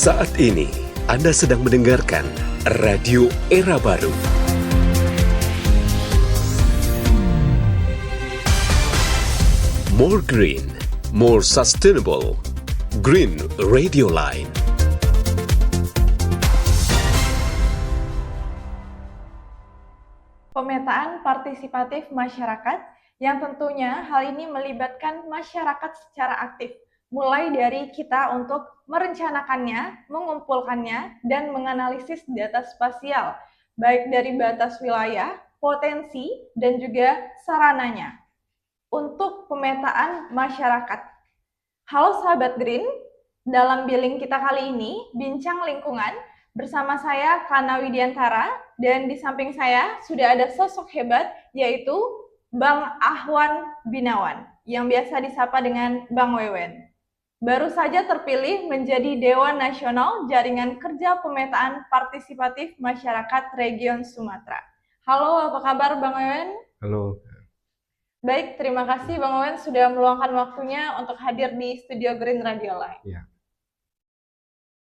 Saat ini Anda sedang mendengarkan Radio Era Baru. More green, more sustainable. Green Radio Line. Pemetaan partisipatif masyarakat yang tentunya hal ini melibatkan masyarakat secara aktif, mulai dari kita untuk merencanakannya, mengumpulkannya, dan menganalisis data spasial, baik dari batas wilayah, potensi, dan juga sarananya. Untuk pemetaan masyarakat. Halo sahabat Green, dalam billing kita kali ini, Bincang Lingkungan, bersama saya Kana Widiantara, dan di samping saya sudah ada sosok hebat, yaitu Bang Ahwan Binawan, yang biasa disapa dengan Bang Wewen. Baru saja terpilih menjadi Dewan Nasional Jaringan Kerja Pemetaan Partisipatif Masyarakat Region Sumatera. Halo, apa kabar Bang Wewen? Halo. Baik, terima kasih Bang Wewen sudah meluangkan waktunya untuk hadir di Studio Green Radio Line. Ya.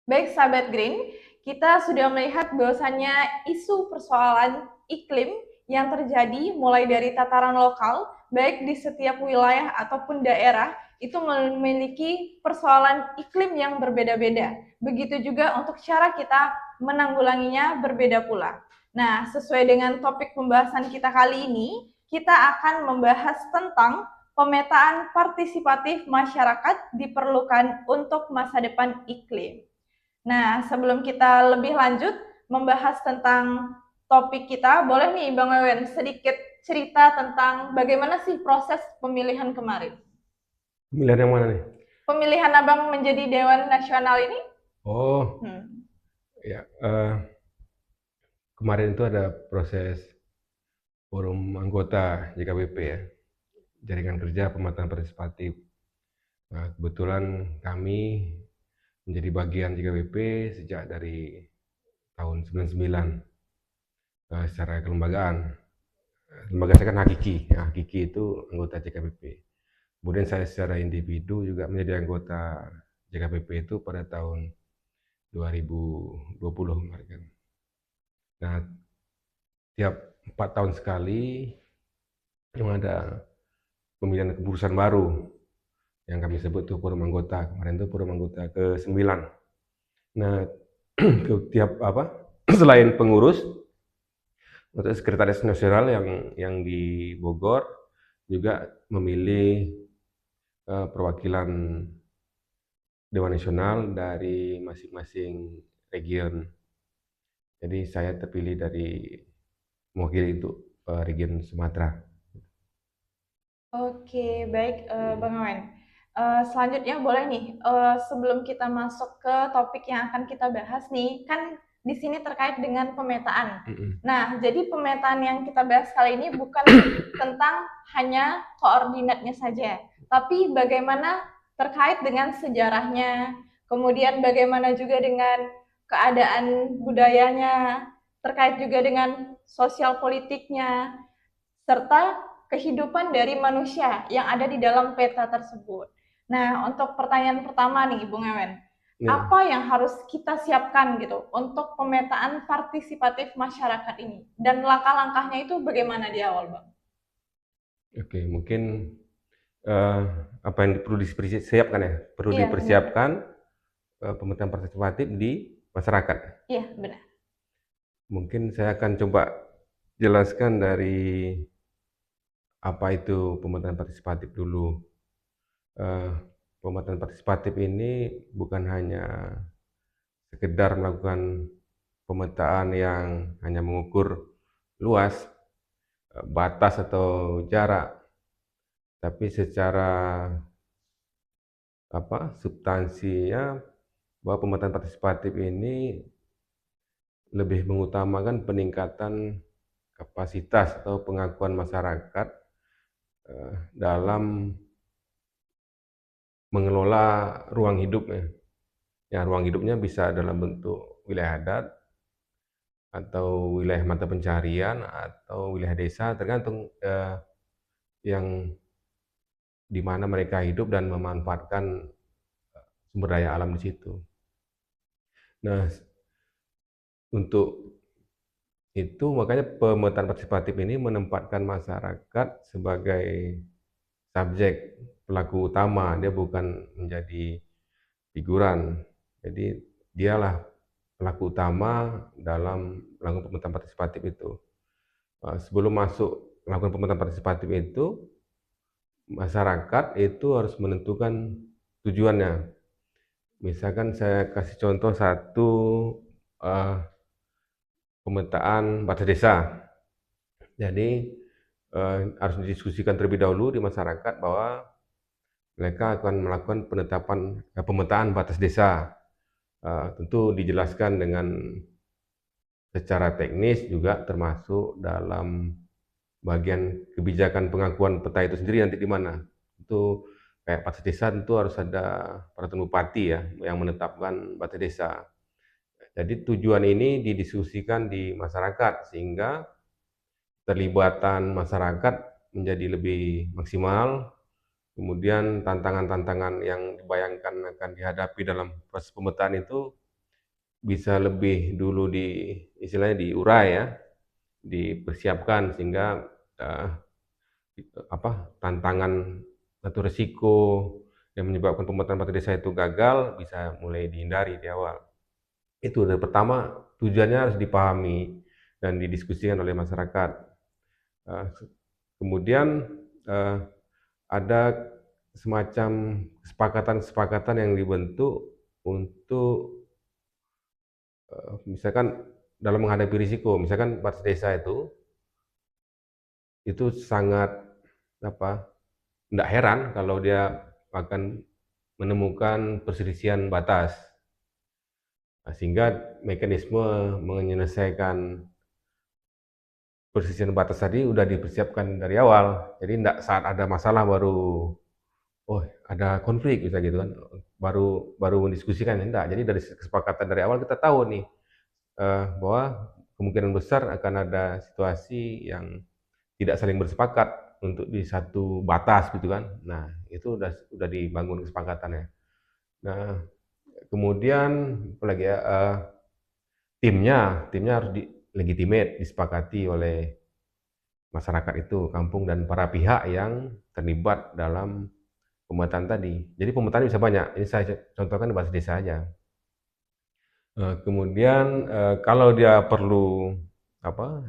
Baik, sahabat Green, kita sudah melihat bahwasannya isu persoalan iklim yang terjadi mulai dari tataran lokal, baik di setiap wilayah ataupun daerah, itu memiliki persoalan iklim yang berbeda-beda. Begitu juga untuk cara kita menanggulanginya berbeda pula. Nah, sesuai dengan topik pembahasan kita kali ini, kita akan membahas tentang pemetaan partisipatif masyarakat diperlukan untuk masa depan iklim. Nah, sebelum kita lebih lanjut membahas tentang topik kita, boleh nih Bang Wewen sedikit cerita tentang bagaimana sih proses pemilihan kemarin? Pemilihan yang mana nih? Pemilihan Abang menjadi Dewan Nasional ini? Oh, ya. Kemarin itu ada proses forum anggota JKPP ya, Jaringan Kerja Pemetaan Partisipatif. Nah, kebetulan kami menjadi bagian JKPP sejak dari tahun 99 secara kelembagaan. Lembaga saya kan Hakiki. Ya, Hakiki itu anggota JKPP. Kemudian saya secara individu juga menjadi anggota JKPP itu pada tahun 2020 kemarin. Nah, tiap 4 tahun sekali memang ada pemilihan kepengurusan baru yang kami sebut itu forum anggota. Kemarin itu forum anggota ke-9. Nah, tiap selain pengurus untuk sekretaris nasional yang di Bogor juga memilih perwakilan Dewan Nasional dari masing-masing region. Jadi saya terpilih dari mewakili itu region Sumatera. Oke, baik Bang Wewen. Selanjutnya boleh nih, sebelum kita masuk ke topik yang akan kita bahas nih, kan di sini terkait dengan pemetaan. Nah, jadi pemetaan yang kita bahas kali ini bukan tentang hanya koordinatnya saja, tapi bagaimana terkait dengan sejarahnya, kemudian bagaimana juga dengan keadaan budayanya, terkait juga dengan sosial politiknya, serta kehidupan dari manusia yang ada di dalam peta tersebut. Nah, untuk pertanyaan pertama nih, Bung Wewen, apa yang harus kita siapkan gitu untuk pemetaan partisipatif masyarakat ini? Dan langkah-langkahnya itu bagaimana di awal, Bang? Oke, mungkin apa yang perlu dipersiapkan ya? Perlu dipersiapkan pemetaan partisipatif di masyarakat. Iya, benar. Mungkin saya akan coba jelaskan dari apa itu pemetaan partisipatif dulu. Pemetaan partisipatif ini bukan hanya sekedar melakukan pemetaan yang hanya mengukur luas, batas atau jarak, tapi secara substansinya bahwa pemetaan partisipatif ini lebih mengutamakan peningkatan kapasitas atau pengakuan masyarakat dalam mengelola ruang hidupnya. Ya, ruang hidupnya bisa dalam bentuk wilayah adat, atau wilayah mata pencarian, atau wilayah desa, tergantung yang di mana mereka hidup dan memanfaatkan sumber daya alam di situ. Nah, untuk itu makanya pemetaan partisipatif ini menempatkan masyarakat sebagai subjek pelaku utama, dia bukan menjadi figuran. Jadi dialah pelaku utama dalam melakukan pemetaan partisipatif itu. Sebelum masuk melakukan pemetaan partisipatif itu, masyarakat itu harus menentukan tujuannya. Misalkan saya kasih contoh satu uh, pemetaan batas desa. Jadi harus didiskusikan terlebih dahulu di masyarakat bahwa mereka akan melakukan pemetaan batas desa. Tentu dijelaskan dengan secara teknis juga termasuk dalam bagian kebijakan pengakuan peta itu sendiri nanti di mana. Itu kayak batas desa tentu harus ada peraturan bupati ya yang menetapkan batas desa. Jadi tujuan ini didiskusikan di masyarakat sehingga terlibatan masyarakat menjadi lebih maksimal. Kemudian tantangan-tantangan yang dibayangkan akan dihadapi dalam proses pemetaan itu bisa lebih dulu istilahnya diurai ya, dipersiapkan sehingga tantangan atau risiko yang menyebabkan pemetaan batas desa itu gagal bisa mulai dihindari di awal. Itu dari pertama tujuannya harus dipahami dan didiskusikan oleh masyarakat. Kemudian ada semacam kesepakatan-kesepakatan yang dibentuk untuk misalkan dalam menghadapi risiko, misalkan batas desa itu sangat tidak heran kalau dia akan menemukan perselisihan batas. Sehingga mekanisme menyelesaikan perselisihan batas tadi sudah dipersiapkan dari awal. Jadi tidak saat ada masalah baru, ada konflik bisa gitu kan, baru mendiskusikan, tidak. Jadi dari kesepakatan dari awal kita tahu nih bahwa kemungkinan besar akan ada situasi yang tidak saling bersepakat untuk di satu batas gitu kan. Nah itu udah dibangun kesepakatannya. Nah kemudian apalagi ya, timnya harus legitimate, disepakati oleh masyarakat itu, kampung dan para pihak yang terlibat dalam pemetaan tadi. Jadi pemetaan bisa banyak. Ini saya contohkan di batas desa aja. Kemudian kalau dia perlu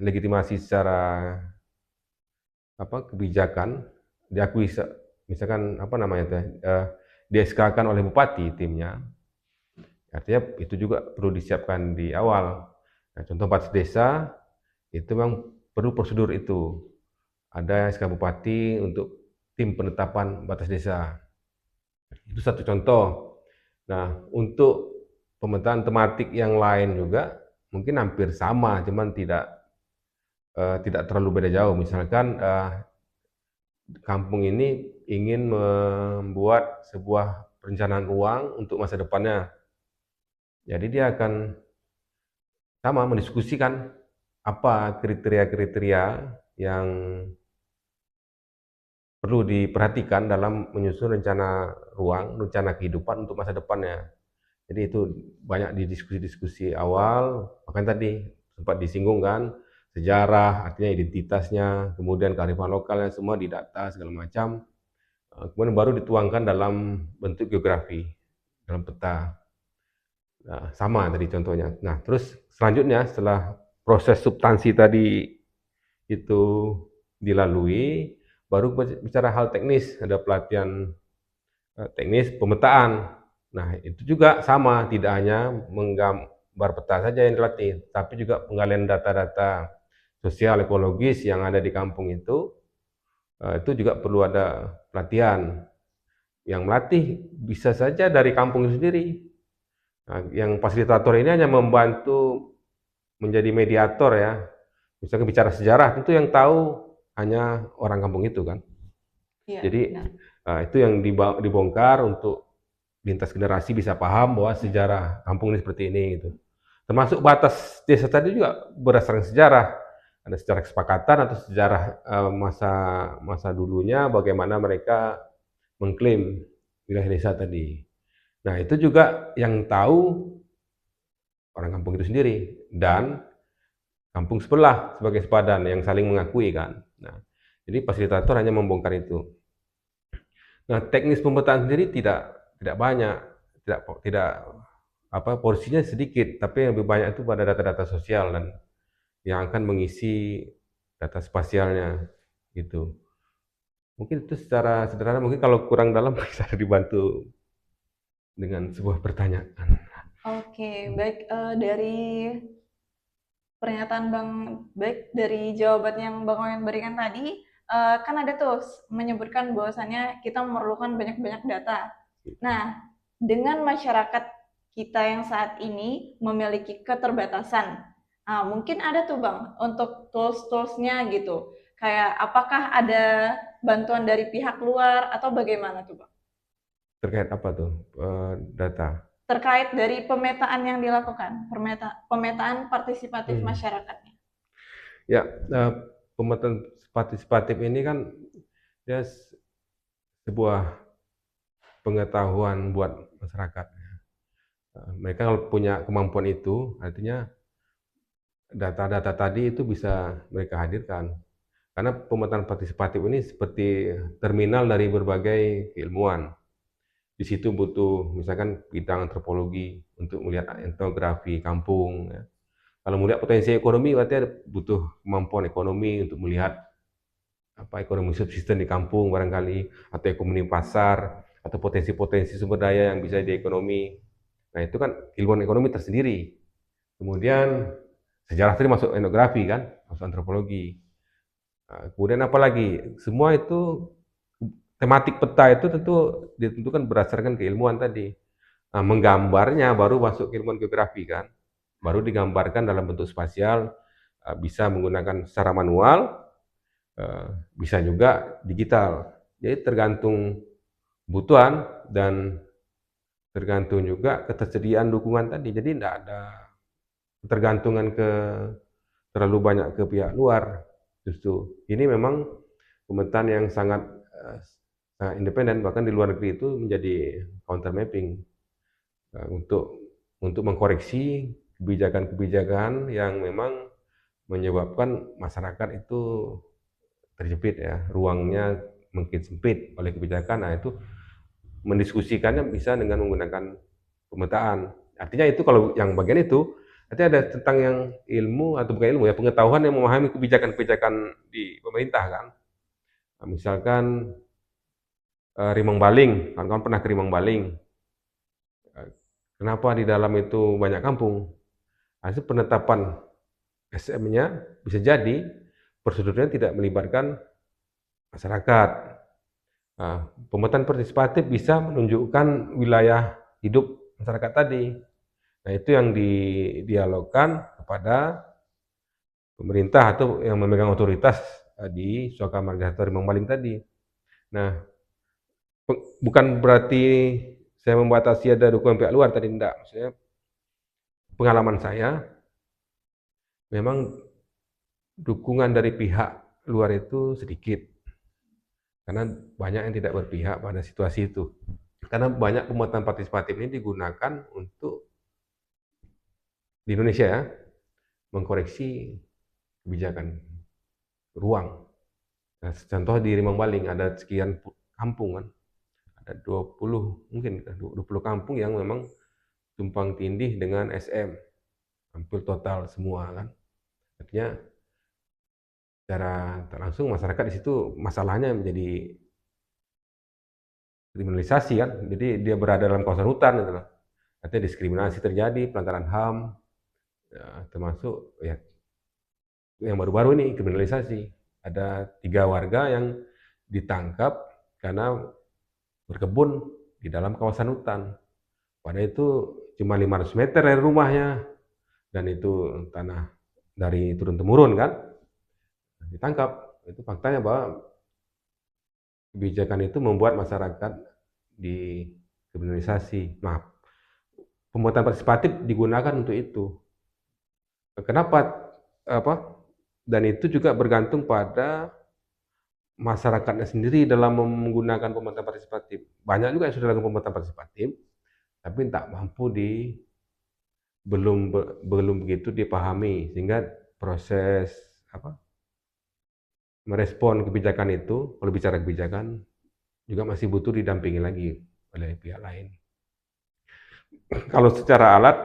legitimasi secara kebijakan, diakui misalkan di-SK-kan oleh bupati timnya. Artinya itu juga perlu disiapkan di awal. Nah, contoh batas desa itu memang perlu prosedur itu. Ada SK bupati untuk tim penetapan batas desa. Itu satu contoh. Nah, untuk pemetaan tematik yang lain juga mungkin hampir sama, cuman tidak terlalu beda jauh. Misalkan kampung ini ingin membuat sebuah perencanaan ruang untuk masa depannya. Jadi dia akan sama mendiskusikan apa kriteria-kriteria yang perlu diperhatikan dalam menyusun rencana ruang, rencana kehidupan untuk masa depannya. Jadi itu banyak di diskusi-diskusi awal, makanya tadi sempat disinggung kan, sejarah, artinya identitasnya, kemudian kearifan lokalnya semua didata segala macam, kemudian baru dituangkan dalam bentuk geografi, dalam peta. Nah, sama tadi contohnya. Nah, terus selanjutnya setelah proses substansi tadi itu dilalui, baru bicara hal teknis, ada pelatihan teknis pemetaan. Nah, itu juga sama, tidak hanya menggambar peta saja yang dilatih, tapi juga penggalian data-data sosial ekologis yang ada di kampung itu juga perlu ada pelatihan. Yang melatih bisa saja dari kampung itu sendiri. Nah, yang fasilitator ini hanya membantu menjadi mediator ya. Misalnya bicara sejarah, tentu yang tahu hanya orang kampung itu kan. Ya, jadi itu yang dibongkar untuk lintas generasi bisa paham bahwa sejarah kampung ini seperti ini gitu. Termasuk batas desa tadi juga berdasarkan sejarah. Ada sejarah kesepakatan atau sejarah masa dulunya bagaimana mereka mengklaim wilayah desa tadi. Nah, itu juga yang tahu orang kampung itu sendiri dan kampung sebelah sebagai sepadan yang saling mengakui kan. Nah, jadi fasilitator hanya membongkar itu. Nah, teknis pemetaan sendiri tidak banyak, tidak porsinya sedikit, tapi yang lebih banyak itu pada data-data sosial dan yang akan mengisi data spasialnya gitu. Mungkin itu secara sederhana, mungkin kalau kurang dalam bisa dibantu dengan sebuah pertanyaan. Oke, baik, dari pernyataan dari jawaban yang Bang Oyen berikan tadi, kan ada tuh menyebutkan bahwasannya kita memerlukan banyak-banyak data. Nah, dengan masyarakat kita yang saat ini memiliki keterbatasan, mungkin ada tuh Bang untuk tools-toolsnya gitu. Kayak apakah ada bantuan dari pihak luar atau bagaimana tuh Bang? Terkait apa tuh data? Terkait dari pemetaan yang dilakukan, pemetaan partisipatif masyarakatnya. Ya, pemetaan partisipatif ini kan dia sebuah pengetahuan buat masyarakat. Mereka kalau punya kemampuan itu, artinya data-data tadi itu bisa mereka hadirkan. Karena pemetaan partisipatif ini seperti terminal dari berbagai keilmuan. Di situ butuh misalkan bidang antropologi untuk melihat etnografi kampung. Ya. Kalau melihat potensi ekonomi berarti butuh kemampuan ekonomi untuk melihat ekonomi subsisten di kampung barangkali, atau ekonomi pasar, atau potensi-potensi sumber daya yang bisa di ekonomi. Nah itu kan ilmuwan ekonomi tersendiri. Kemudian sejarah tadi masuk etnografi kan, masuk antropologi. Kemudian apa lagi? Semua itu tematik peta itu tentu ditentukan berdasarkan keilmuan tadi. Nah, menggambarnya baru masuk keilmuan geografi kan, baru digambarkan dalam bentuk spasial, bisa menggunakan secara manual, bisa juga digital. Jadi tergantung kebutuhan dan tergantung juga ketersediaan dukungan tadi. Jadi tidak ada ketergantungan terlalu banyak ke pihak luar. Justru ini memang pemetaan yang sangat independen, bahkan di luar negeri itu menjadi counter mapping untuk mengkoreksi kebijakan-kebijakan yang memang menyebabkan masyarakat itu terjepit ya, ruangnya mungkin sempit oleh kebijakan. Nah itu mendiskusikannya bisa dengan menggunakan pemetaan. Artinya itu kalau yang bagian itu artinya ada tentang yang ilmu atau bukan ilmu ya, pengetahuan yang memahami kebijakan-kebijakan di pemerintah kan. Nah, misalkan Rimang Baling, kawan-kawan pernah ke Rimang Baling. Kenapa di dalam itu banyak kampung? Hasil penetapan SM-nya bisa jadi prosedurnya tidak melibatkan masyarakat. Nah, pemetaan partisipatif bisa menunjukkan wilayah hidup masyarakat tadi. Nah, itu yang didialogkan kepada pemerintah atau yang memegang otoritas di Suaka Marga atau Rimang Baling tadi. Nah, bukan berarti saya membatasi ada dukungan pihak luar tadi, enggak. Maksudnya pengalaman saya memang dukungan dari pihak luar itu sedikit. Karena banyak yang tidak berpihak pada situasi itu. Karena banyak pemetaan partisipatif ini digunakan untuk di Indonesia ya, mengkoreksi kebijakan ruang. Nah, contoh di Rimang Baling ada sekian kampung kan. Ada 20 mungkin 20 kampung yang memang tumpang tindih dengan SM. Hampir total semua kan. Artinya secara tak langsung masyarakat di situ masalahnya menjadi kriminalisasi kan. Jadi dia berada dalam kawasan hutan gitu loh. Artinya diskriminasi terjadi, pelanggaran HAM, ya, termasuk ya yang baru-baru ini kriminalisasi. Ada 3 warga yang ditangkap karena berkebun di dalam kawasan hutan. Padahal itu cuma 500 meter dari rumahnya dan itu tanah dari turun-temurun kan. Ditangkap. Itu faktanya bahwa kebijakan itu membuat masyarakat dikriminalisasi. Nah, pemetaan partisipatif digunakan untuk itu. Kenapa? Dan itu juga bergantung pada masyarakatnya sendiri dalam menggunakan pemetaan partisipatif. Banyak juga yang sudah lakukan pemetaan partisipatif, tapi tak mampu belum begitu dipahami, sehingga proses merespon kebijakan itu, kalau bicara kebijakan juga masih butuh didampingi lagi oleh pihak lain. Kalau secara alat,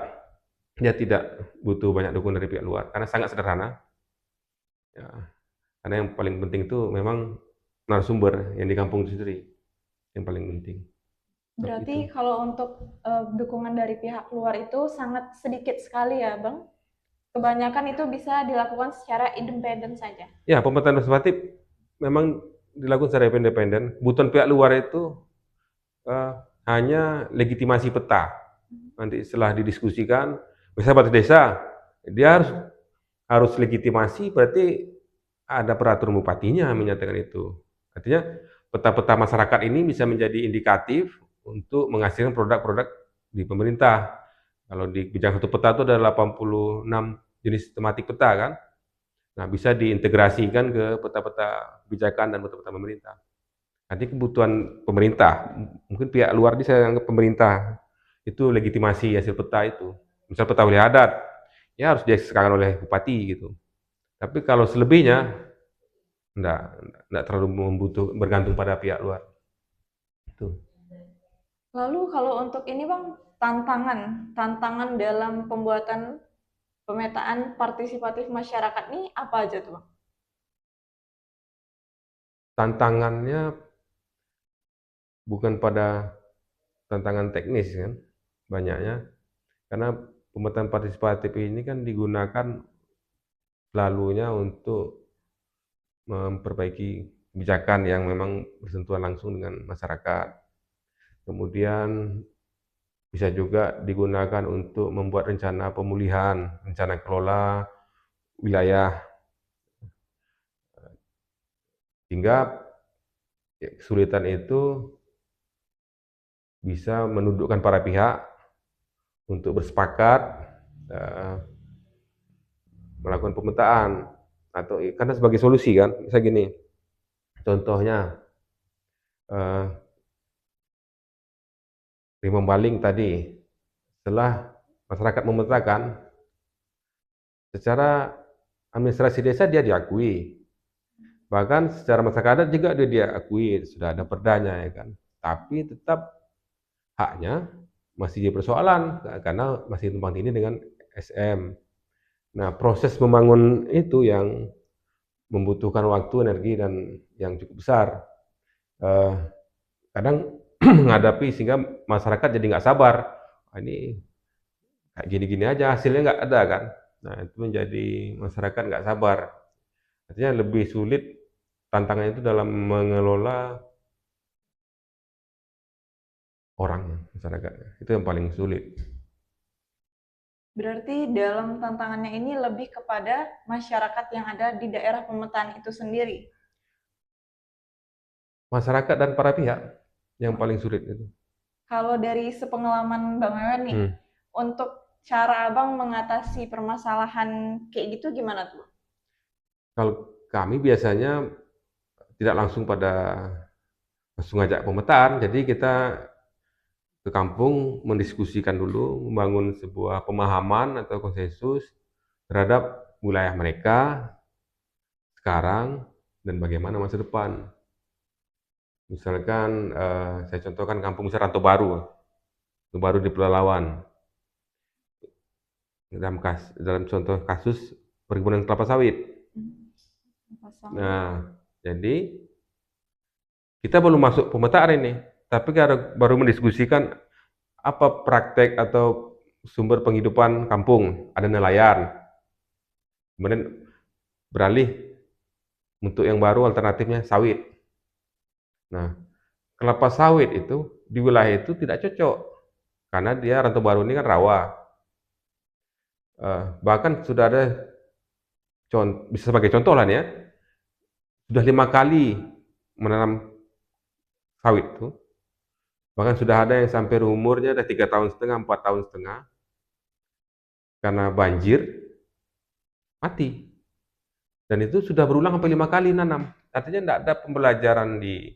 dia tidak butuh banyak dukungan dari pihak luar karena sangat sederhana. Ya, karena yang paling penting itu memang narasumber yang di kampung itu sendiri yang paling penting. Berarti kalau untuk dukungan dari pihak luar itu sangat sedikit sekali ya, Bang? Kebanyakan itu bisa dilakukan secara independen saja. Ya, pemerintahan partisipatif memang dilakukan secara independen. Kebutuhan pihak luar itu hanya legitimasi peta. Nanti setelah didiskusikan, misalnya batas desa, dia harus legitimasi, berarti ada peraturan bupatinya menyatakan itu. Artinya peta-peta masyarakat ini bisa menjadi indikatif untuk menghasilkan produk-produk di pemerintah. Kalau di bidang satu peta itu ada 86 jenis tematik peta kan. Nah, bisa diintegrasikan ke peta-peta kebijakan dan peta-peta pemerintah. Nanti kebutuhan pemerintah, mungkin pihak luar ini saya anggap pemerintah, itu legitimasi hasil peta itu. Misal peta wilayah adat, ya harus dieksekusikan oleh bupati gitu. Tapi kalau selebihnya, enggak terlalu bergantung pada pihak luar. Itu. Lalu kalau untuk ini Bang, tantangan dalam pembuatan pemetaan partisipatif masyarakat ini apa aja tuh Bang? Tantangannya bukan pada tantangan teknis kan, banyaknya. Karena pemetaan partisipatif ini kan digunakan selalunya untuk memperbaiki kebijakan yang memang bersentuhan langsung dengan masyarakat. Kemudian bisa juga digunakan untuk membuat rencana pemulihan, rencana kelola wilayah. Hingga kesulitan itu bisa menundukkan para pihak untuk bersepakat melakukan pemetaan, atau karena sebagai solusi kan, misalnya gini, contohnya Rimba Baling tadi, setelah masyarakat memetakan, secara administrasi desa dia diakui, bahkan secara masyarakat adat juga dia diakui, sudah ada perdanya ya kan, tapi tetap haknya masih jadi persoalan karena masih tumpang tindih dengan SM. Nah, proses membangun itu yang membutuhkan waktu, energi, dan yang cukup besar. Kadang menghadapi sehingga masyarakat jadi nggak sabar. Ini kayak gini-gini aja, hasilnya nggak ada kan. Nah, itu menjadi masyarakat nggak sabar. Artinya lebih sulit tantangannya itu dalam mengelola orang, masyarakatnya. Itu yang paling sulit. Berarti dalam tantangannya ini lebih kepada masyarakat yang ada di daerah pemetaan itu sendiri. Masyarakat dan para pihak yang paling sulit itu. Kalau dari sepengalaman Bang Wewen nih, untuk cara Abang mengatasi permasalahan kayak gitu gimana tuh? Kalau kami biasanya tidak langsung ngajak pemetaan, jadi kita ke kampung mendiskusikan dulu, membangun sebuah pemahaman atau konsensus terhadap wilayah mereka sekarang dan bagaimana masa depan. Misalkan saya contohkan kampung misal Rantau Baru di Pelalawan. Dalam contoh kasus perkebunan kelapa sawit. Nah, jadi kita belum masuk pemetaan ini, tapi baru mendiskusikan apa praktek atau sumber penghidupan kampung. Ada nelayan, kemudian beralih untuk yang baru alternatifnya sawit. Nah, kelapa sawit itu di wilayah itu tidak cocok karena dia Rantau Baru ini kan rawa. Bahkan sudah ada bisa sebagai contoh lah ya, sudah 5 kali menanam sawit itu. Bahkan sudah ada yang sampai umurnya ada 3,5 tahun, 4,5 tahun, karena banjir mati. Dan itu sudah berulang sampai 5 kali nanam. Artinya tidak ada pembelajaran di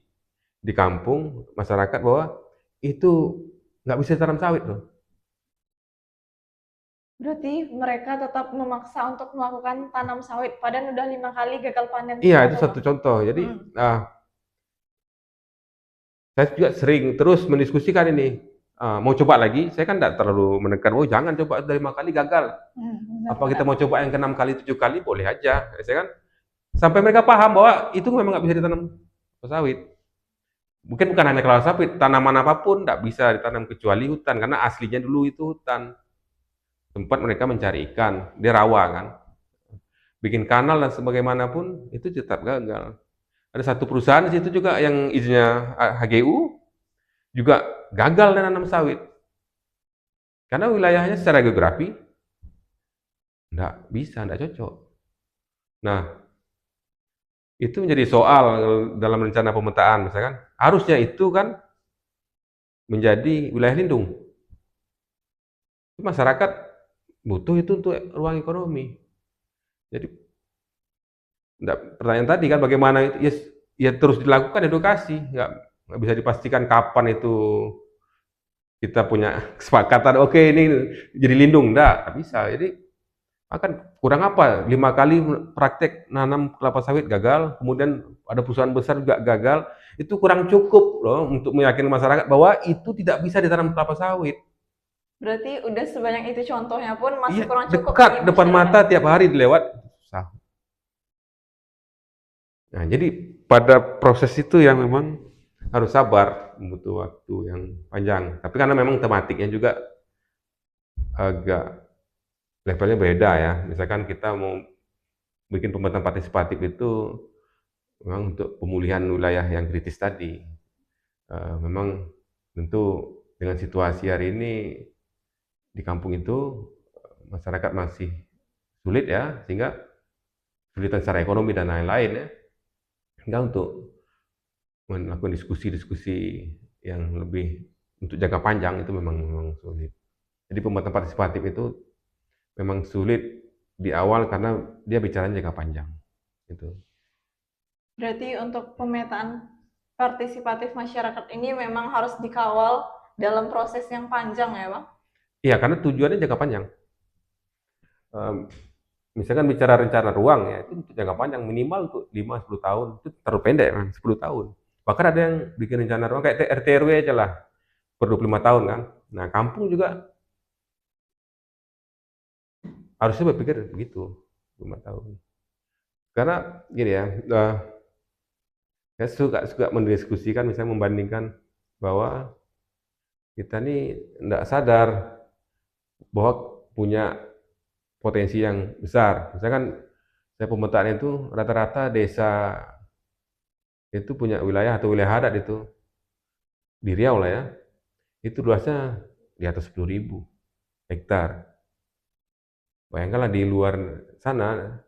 kampung masyarakat bahwa itu nggak bisa tanam sawit loh. Berarti mereka tetap memaksa untuk melakukan tanam sawit, padahal udah 5 kali gagal panen Iya, semua itu tuh satu Bang. contoh. Jadi Mm. saya juga sering terus mendiskusikan ini. Mau coba lagi, saya kan tidak terlalu menekan, oh jangan coba dari 5 kali gagal. Apa kita Benar-benar. mau coba yang ke 6 kali, 7 kali, boleh aja. Saya kan sampai mereka paham bahwa itu memang nggak bisa ditanam sawit. Mungkin bukan hanya kelapa sawit, tanaman apapun nggak bisa ditanam kecuali hutan, karena aslinya dulu itu hutan. Tempat mereka mencari ikan, dia rawa kan. Bikin kanal dan sebagaimanapun, itu tetap gagal. Ada satu perusahaan di situ juga yang izinnya HGU, juga gagal menanam sawit. Karena wilayahnya secara geografi, nggak bisa, nggak cocok. Nah, itu menjadi soal dalam rencana pemetaan, misalkan. Harusnya itu kan menjadi wilayah lindung. Masyarakat butuh itu untuk ruang ekonomi. Jadi pertanyaan tadi kan bagaimana itu ya, ya terus dilakukan edukasi, nggak bisa dipastikan kapan itu kita punya kesepakatan oke ini jadi lindung, nggak bisa. Jadi akan kurang apa 5 kali praktek nanam kelapa sawit gagal, kemudian ada perusahaan besar juga gagal, itu kurang cukup loh untuk meyakinkan masyarakat bahwa itu tidak bisa ditanam kelapa sawit. Berarti udah sebanyak itu contohnya pun Iya, masih kurang cukup bagi dekat depan masyarakat. mata tiap hari dilewat. Susah. Nah, jadi pada proses itu yang memang harus sabar, butuh waktu yang panjang. Tapi karena memang tematiknya juga agak levelnya beda ya. Misalkan kita mau bikin pemerintahan partisipatif itu memang untuk pemulihan wilayah yang kritis tadi. Memang tentu dengan situasi hari ini di kampung itu masyarakat masih sulit ya, sehingga kesulitan secara ekonomi dan lain-lain ya. Sehingga untuk melakukan diskusi-diskusi yang lebih untuk jangka panjang itu memang sulit. Jadi pembuatan partisipatif itu memang sulit di awal karena dia bicara jangka panjang. Gitu. Berarti untuk pemetaan partisipatif masyarakat ini memang harus dikawal dalam proses yang panjang ya Bang? Iya, karena tujuannya jangka panjang. Misalkan bicara rencana ruang ya, itu untuk jangka panjang minimal untuk 5-10 tahun. Itu terlalu pendek kan, 10 tahun. Bahkan ada yang bikin rencana ruang kayak RT RW aja lah, per 25 tahun kan. Nah, kampung juga harusnya berpikir begitu, 5 tahun. Karena gini ya, saya suka mendiskusikan, misalnya membandingkan bahwa kita ini tidak sadar bahwa punya potensi yang besar. Misalkan saya pemetaan itu rata-rata desa itu punya wilayah atau wilayah adat itu di Riau lah ya, itu luasnya di atas 10.000 hektar. Bayangkanlah di luar sana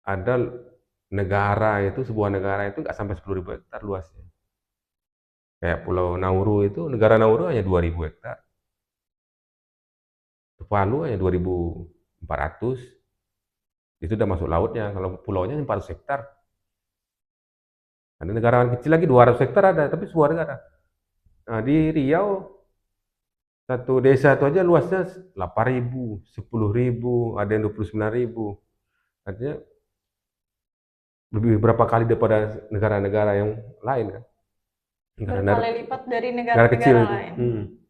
ada negara itu, sebuah negara itu nggak sampai 10.000 hektar luasnya. Kayak Pulau Nauru itu, negara Nauru hanya 2.000 hektar. Tuvalu hanya 2.400. Itu udah masuk lautnya. Kalau pulaunya 400 hektar. Ada negara kecil lagi 200 hektar ada, tapi sebuah negara. Nah, di Riau satu desa itu aja luasnya 8.000, 10.000, ada yang 29.000. Artinya lebih berapa kali daripada negara-negara yang lain kan. Negara-negara Berkali lipat dari negara kecil negara-negara itu. lain.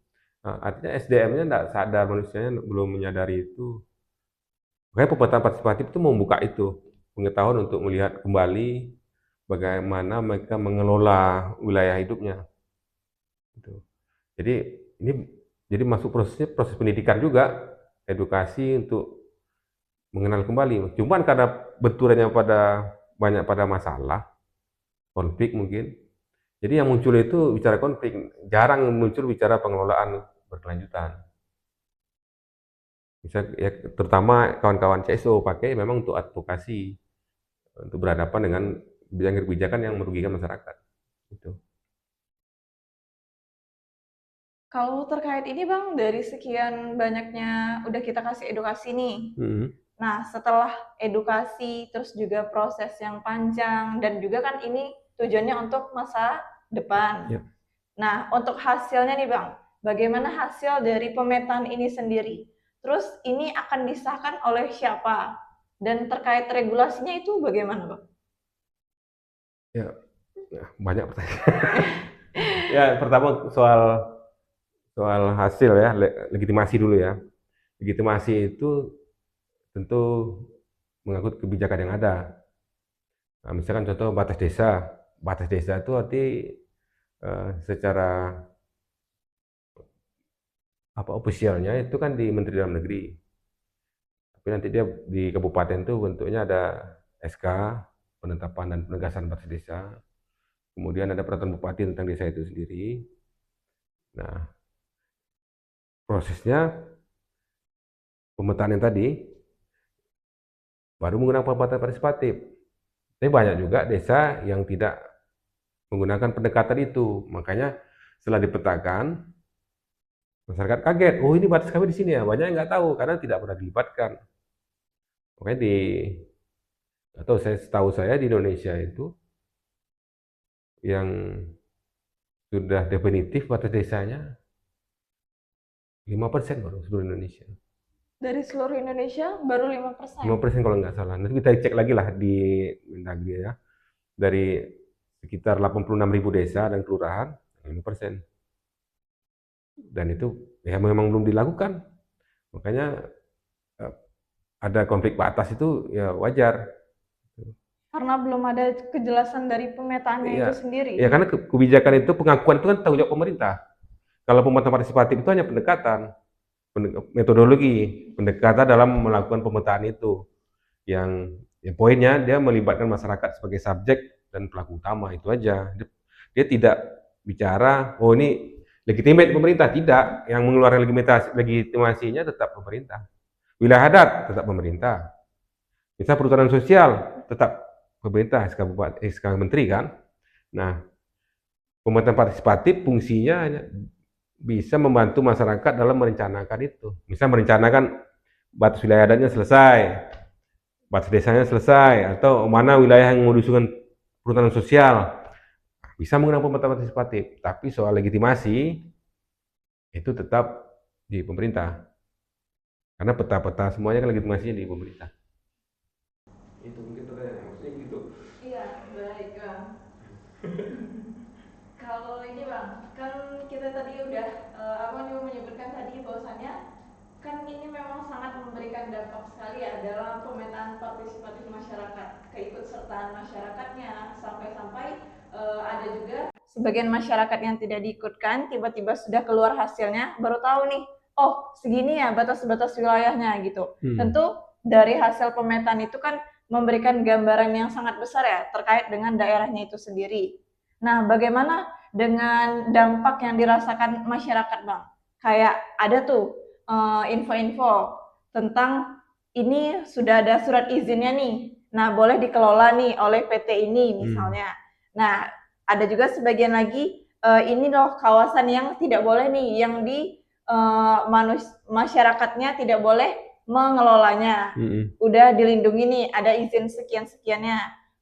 Nah, artinya SDM-nya tidak sadar, manusianya belum menyadari itu. Makanya pemerintahan partisipatif itu membuka itu, pengetahuan untuk melihat kembali bagaimana mereka mengelola wilayah hidupnya. Gitu. Jadi ini jadi masuk prosesnya proses pendidikan juga, edukasi untuk mengenal kembali. Cuman karena benturannya banyak pada masalah, konflik mungkin. Jadi yang muncul itu bicara konflik, jarang muncul bicara pengelolaan berkelanjutan. Bisa ya, terutama kawan-kawan CSO pakai memang untuk advokasi, untuk berhadapan dengan kebijakan yang merugikan masyarakat. Gitu. Kalau terkait ini Bang, dari sekian banyaknya udah kita kasih edukasi nih. Nah, setelah edukasi, terus juga proses yang panjang, dan juga kan ini tujuannya untuk masa depan. Ya. Nah, untuk hasilnya nih Bang, bagaimana hasil dari pemetaan ini sendiri. Terus ini akan disahkan oleh siapa? Dan terkait regulasinya itu bagaimana, Bang? Ya, banyak pertanyaan. Ya, pertama soal hasil ya, legitimasi dulu ya. Legitimasi itu tentu mengikut kebijakan yang ada. Nah, misalkan contoh batas desa. Batas desa itu arti secara ofisialnya itu kan di Menteri Dalam Negeri. Tapi nanti dia di kabupaten itu bentuknya ada SK, penetapan dan penegasan batas desa. Kemudian ada peraturan bupati tentang desa itu sendiri. Nah, prosesnya pemetaan yang tadi baru menggunakan pemetaan partisipatif. Tapi banyak juga desa yang tidak menggunakan pendekatan itu. Makanya setelah dipetakan, masyarakat kaget. Oh, ini batas kami di sini ya. Banyak yang nggak tahu karena tidak pernah dilibatkan. Makanya setahu saya di Indonesia itu yang sudah definitif batas desanya 5% baru seluruh Indonesia. Dari seluruh Indonesia baru 5%. 5% kalau nggak salah. Nanti kita cek lagi lah di Mendagri ya. Dari sekitar 86.000 desa dan kelurahan, 5%. Dan itu ya memang belum dilakukan. Makanya ada konflik batas itu ya wajar. Karena belum ada kejelasan dari pemetaannya Iya. itu sendiri. Ya karena kebijakan itu, pengakuan itu kan tanggung jawab pemerintah. Kalau pemetaan partisipatif itu hanya pendekatan, metodologi, pendekatan dalam melakukan pemetaan itu. Yang poinnya dia melibatkan masyarakat sebagai subjek dan pelaku utama, itu aja. Dia tidak bicara, oh ini legitimate pemerintah, tidak. Yang mengeluarkan legitimasinya tetap pemerintah. Wilayah adat tetap pemerintah. Misal perhutanan sosial tetap pemerintah, SK menteri kan. Nah, pemetaan partisipatif fungsinya bisa membantu masyarakat dalam merencanakan itu. Misal merencanakan batas wilayah adatnya selesai, batas desanya selesai, atau mana wilayah yang mau diusulkan perhutanan sosial, bisa menggunakan pemetaan partisipatif. Tapi soal legitimasi itu tetap di pemerintah, karena peta-peta semuanya kan legitimasinya di pemerintah. Itu mungkin maksudnya gitu. Iya, baik, Bang. Kalau ini, Bang, kan kita tadi udah Abang juga menyebutkan tadi bahwasannya kan ini memang sangat memberikan dampak sekali ya dalam pemetaan partisipatif masyarakat, keikutsertaan masyarakatnya, sampai-sampai ada juga sebagian masyarakat yang tidak diikutkan, tiba-tiba sudah keluar hasilnya, baru tahu nih, oh segini ya batas-batas wilayahnya gitu. Tentu dari hasil pemetaan itu kan memberikan gambaran yang sangat besar ya terkait dengan daerahnya itu sendiri. Nah, bagaimana dengan dampak yang dirasakan masyarakat, Bang? Kayak ada tuh info-info tentang ini sudah ada surat izinnya nih. Nah, boleh dikelola nih oleh PT ini misalnya. Nah, ada juga sebagian lagi ini loh kawasan yang tidak boleh nih, yang di masyarakatnya tidak boleh mengelolanya. Udah dilindungi nih, ada izin sekian-sekiannya.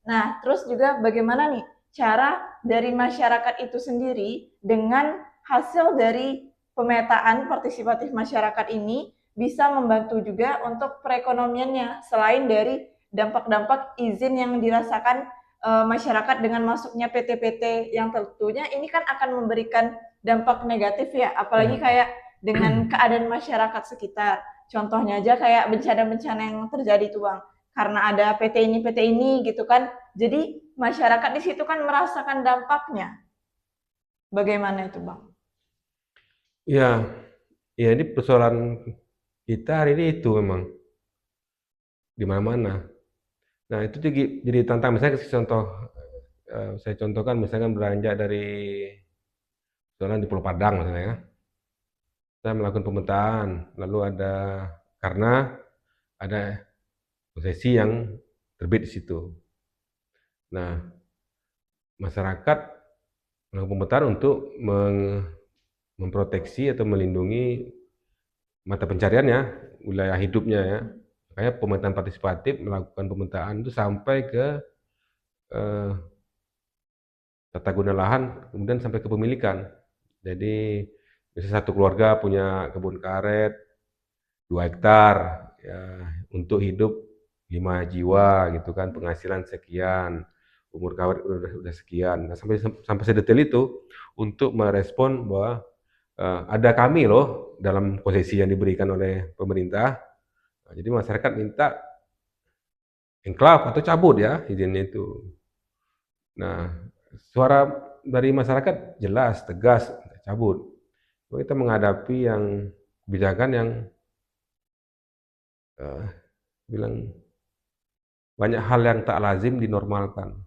Nah, terus juga bagaimana nih cara dari masyarakat itu sendiri dengan hasil dari pemetaan partisipatif masyarakat ini bisa membantu juga untuk perekonomiannya selain dari dampak-dampak izin yang dirasakan masyarakat dengan masuknya PT-PT yang tentunya ini kan akan memberikan dampak negatif ya, apalagi kayak dengan keadaan masyarakat sekitar. Contohnya aja kayak bencana-bencana yang terjadi tuh, Bang. Karena ada PT ini gitu kan. Jadi masyarakat di situ kan merasakan dampaknya. Bagaimana itu, Bang? Ya, ini persoalan kita hari ini itu memang di mana-mana. Nah, itu jadi tantangan. Misalnya saya contohkan misalkan beranjak dari soalan di Pulau Padang misalnya. Saya melakukan pemetaan, lalu karena ada konsesi yang terbit di situ. Nah, masyarakat melakukan pemetaan untuk memproteksi atau melindungi mata pencariannya, wilayah hidupnya ya. Makanya pemetaan partisipatif melakukan pemetaan itu sampai ke tata guna lahan, kemudian sampai ke pemilikan. Jadi Misalnya satu keluarga punya kebun karet 2 hektar, ya untuk hidup 5 jiwa gitu kan, penghasilan sekian, umur karet udah sekian. Nah, sampai sedetail itu untuk merespon bahwa, ada kami loh dalam konsesi yang diberikan oleh pemerintah. Nah, jadi masyarakat minta engklave atau cabut ya izinnya itu. Nah, suara dari masyarakat jelas, tegas, cabut. Kita menghadapi yang kebijakan yang, eee, bilang banyak hal yang tak lazim dinormalkan.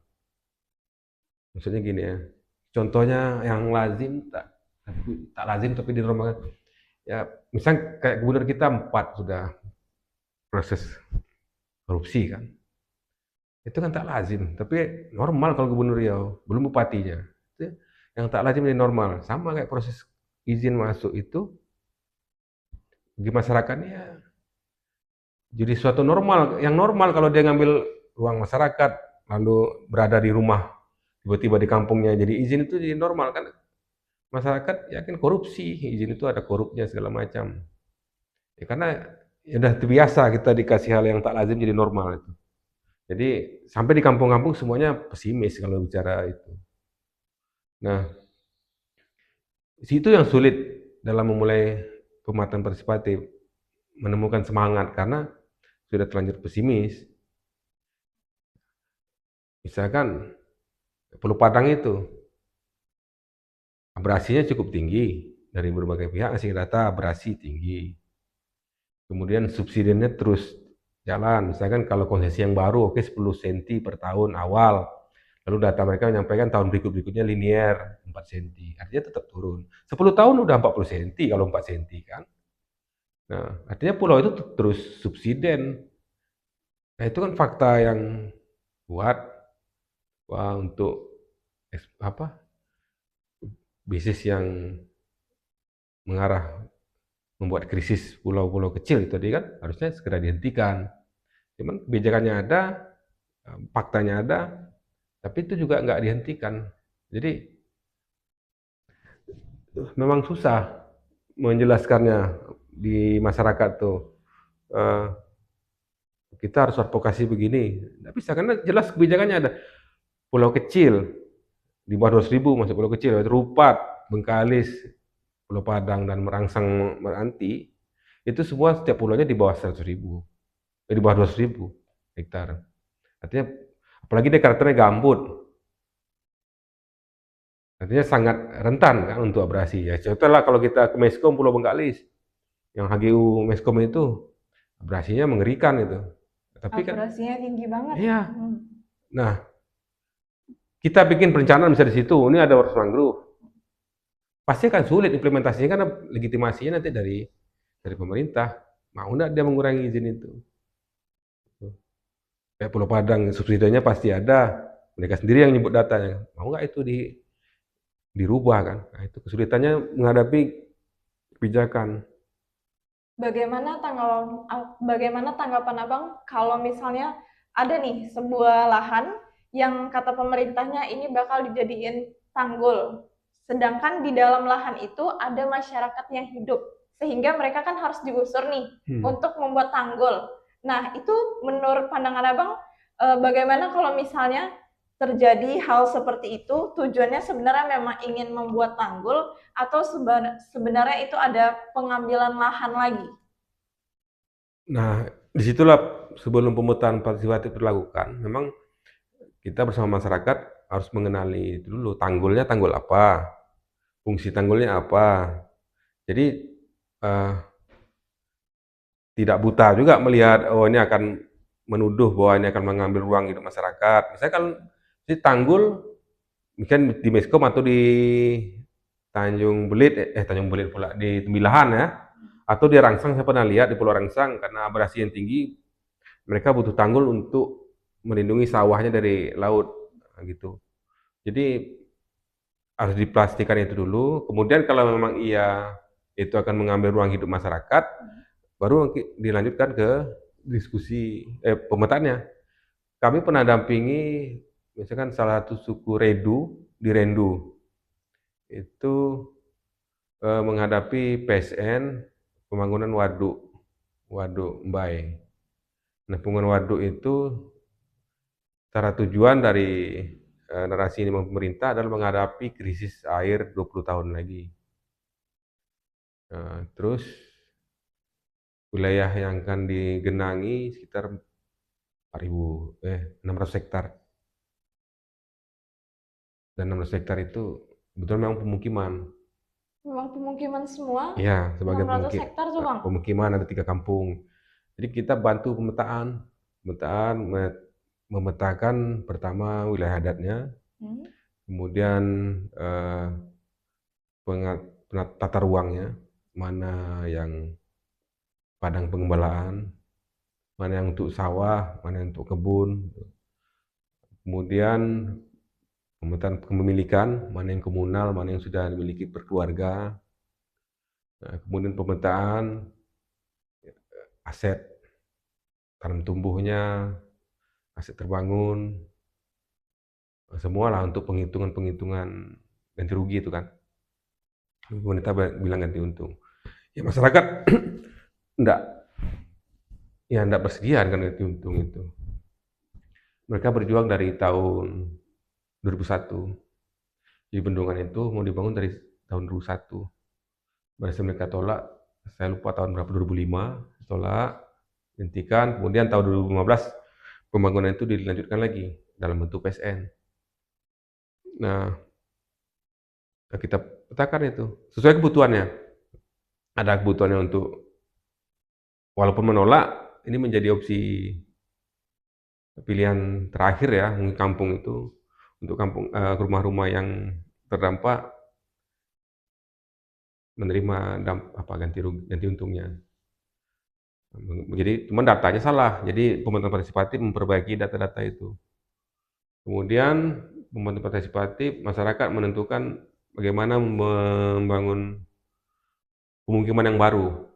Maksudnya gini ya, contohnya yang lazim tak lazim tapi dinormalkan. Ya, misal kayak gubernur kita 4 sudah proses korupsi kan. Itu kan tak lazim, tapi normal kalau gubernur Riau, belum bupatinya. Itu yang tak lazim jadi normal. Sama kayak proses izin masuk itu bagi masyarakatnya jadi suatu normal. Yang normal kalau dia ngambil ruang masyarakat, lalu berada di rumah, tiba-tiba di kampungnya jadi izin itu jadi normal kan. Masyarakat yakin korupsi, izin itu ada korupnya segala macam. Ya karena ya udah terbiasa kita dikasih hal yang tak lazim jadi normal itu. Jadi sampai di kampung-kampung semuanya pesimis kalau bicara itu. Nah, situ yang sulit dalam memulai pemerintahan partisipatif, menemukan semangat karena sudah terlanjur pesimis. Misalkan Pulau Padang itu abrasinya cukup tinggi dari berbagai pihak ngasih data abrasi tinggi. Kemudian subsidinya terus jalan. Misalkan kalau konsesi yang baru oke 10 cm per tahun awal. Lalu data mereka menyampaikan tahun berikut-berikutnya linier 4 cm. Artinya tetap turun. 10 tahun udah 40 cm kalau 4 cm kan. Nah, artinya pulau itu terus subsiden. Nah, itu kan fakta yang kuat wah, untuk bisnis yang mengarah membuat krisis pulau-pulau kecil itu tadi kan harusnya segera dihentikan. Cuman kebijakannya ada, faktanya ada, tapi itu juga nggak dihentikan. Jadi memang susah menjelaskannya di masyarakat tuh. Eh, kita harus advokasi begini, nggak bisa karena jelas kebijakannya ada. Pulau kecil di bawah 200.000 masuk pulau kecil, Rupat, Bengkalis, Pulau Padang dan Merangsang Meranti itu semua setiap pulaunya di bawah 100.000, di bawah 200.000 hektar. Artinya apalagi dia karakternya gambut, artinya sangat rentan kan untuk abrasi. Ya contohlah kalau kita ke Meskom Pulau Bengkalis, yang HGU Meskom itu abrasinya mengerikan itu. Tapi kan Abrasinya tinggi banget. iya. Nah, kita bikin perencanaan misalnya di situ, ini ada forest mangrove. Pasti akan sulit implementasinya karena legitimasinya nanti dari pemerintah. Mau enggak dia mengurangi izin itu? Kayak Pulau Padang subsidinya pasti ada, mereka sendiri yang nyebut datanya. Mau nggak itu dirubah kan? Nah, itu kesulitannya menghadapi kebijakan. Bagaimana tanggapan Abang kalau misalnya ada nih sebuah lahan yang kata pemerintahnya ini bakal dijadiin tanggul, sedangkan di dalam lahan itu ada masyarakat yang hidup, sehingga mereka kan harus digusur nih untuk membuat tanggul. Nah, itu menurut pandangan Abang, bagaimana kalau misalnya terjadi hal seperti itu, tujuannya sebenarnya memang ingin membuat tanggul, atau sebenarnya itu ada pengambilan lahan lagi? Nah, disitulah sebelum pemetaan partisipatif dilakukan, memang kita bersama masyarakat harus mengenali itu dulu, tanggulnya tanggul apa, fungsi tanggulnya apa. Jadi tidak buta juga melihat, oh ini akan menuduh bahwa ini akan mengambil ruang hidup masyarakat. Misalnya kalau di tanggul, mungkin di Meskom atau di Tanjung Belit pula, di Tembilahan ya, atau di Rangsang saya pernah lihat di Pulau Rangsang, karena abrasi yang tinggi, mereka butuh tanggul untuk melindungi sawahnya dari laut, gitu. Jadi harus dipastikan itu dulu, kemudian kalau memang iya itu akan mengambil ruang hidup masyarakat, baru dilanjutkan ke diskusi pemetaannya. Kami pernah dampingi misalkan salah satu suku Redu di Rendu. Itu menghadapi PSN pembangunan waduk Mbai. Nah, pembangunan waduk itu secara tujuan dari narasi ini pemerintah adalah menghadapi krisis air 20 tahun lagi. Terus wilayah yang akan digenangi sekitar 600 hektar. Dan 600 hektar itu betul memang pemukiman. Memang pemukiman semua? Ya, sebagai 600 hektar tuh, Bang? pemukiman ada 3 kampung. Jadi kita bantu pemetaan, memetakan pertama wilayah adatnya, kemudian tata ruangnya, mana yang padang pengembalaan, mana yang untuk sawah, mana yang untuk kebun, kemudian pemetaan kepemilikan, mana yang komunal, mana yang sudah dimiliki per keluarga, kemudian pemetaan aset tanam tumbuhnya, aset terbangun, semualah untuk penghitungan ganti rugi itu kan. Pemerintah bilang ganti untung. Ya masyarakat enggak bersedia dengan ganti untung itu. Mereka berjuang dari tahun 2001. Jadi bendungan itu mau dibangun dari tahun 2001. Berhasil mereka tolak, saya lupa tahun berapa, 2005, tolak, hentikan, kemudian tahun 2015 pembangunan itu dilanjutkan lagi dalam bentuk PSN. Nah, kita petakan itu sesuai kebutuhannya. Ada kebutuhannya untuk, walaupun menolak, ini menjadi opsi pilihan terakhir ya, kampung itu untuk rumah-rumah yang terdampak menerima ganti untungnya. Jadi cuma datanya salah. Jadi pembentukan partisipatif memperbaiki data-data itu. Kemudian pembentukan partisipatif masyarakat menentukan bagaimana membangun pemukiman yang baru,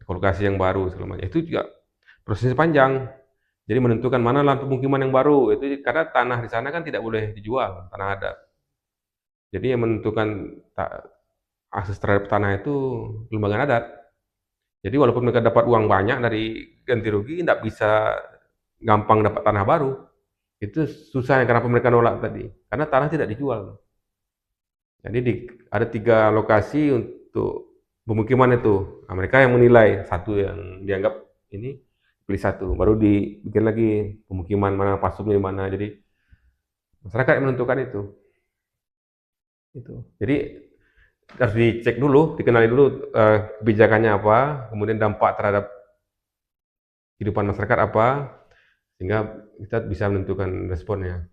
lokasi yang baru segala macam. Itu juga prosesnya panjang. Jadi menentukan mana lah pemukiman yang baru itu karena tanah di sana kan tidak boleh dijual, tanah adat. Jadi yang menentukan akses terhadap tanah itu lembaga adat. Jadi walaupun mereka dapat uang banyak dari ganti rugi, tidak bisa gampang dapat tanah baru. Itu susahnya kenapa mereka nolak tadi, karena tanah tidak dijual. Jadi ada 3 lokasi untuk pemukiman itu. Nah, mereka yang menilai satu yang dianggap ini, pilih satu, baru dibikin lagi pemukiman mana, pasumnya di mana. Jadi masyarakat yang menentukan itu. Jadi harus dicek dulu, dikenali dulu kebijakannya apa, kemudian dampak terhadap kehidupan masyarakat apa, sehingga kita bisa menentukan responnya.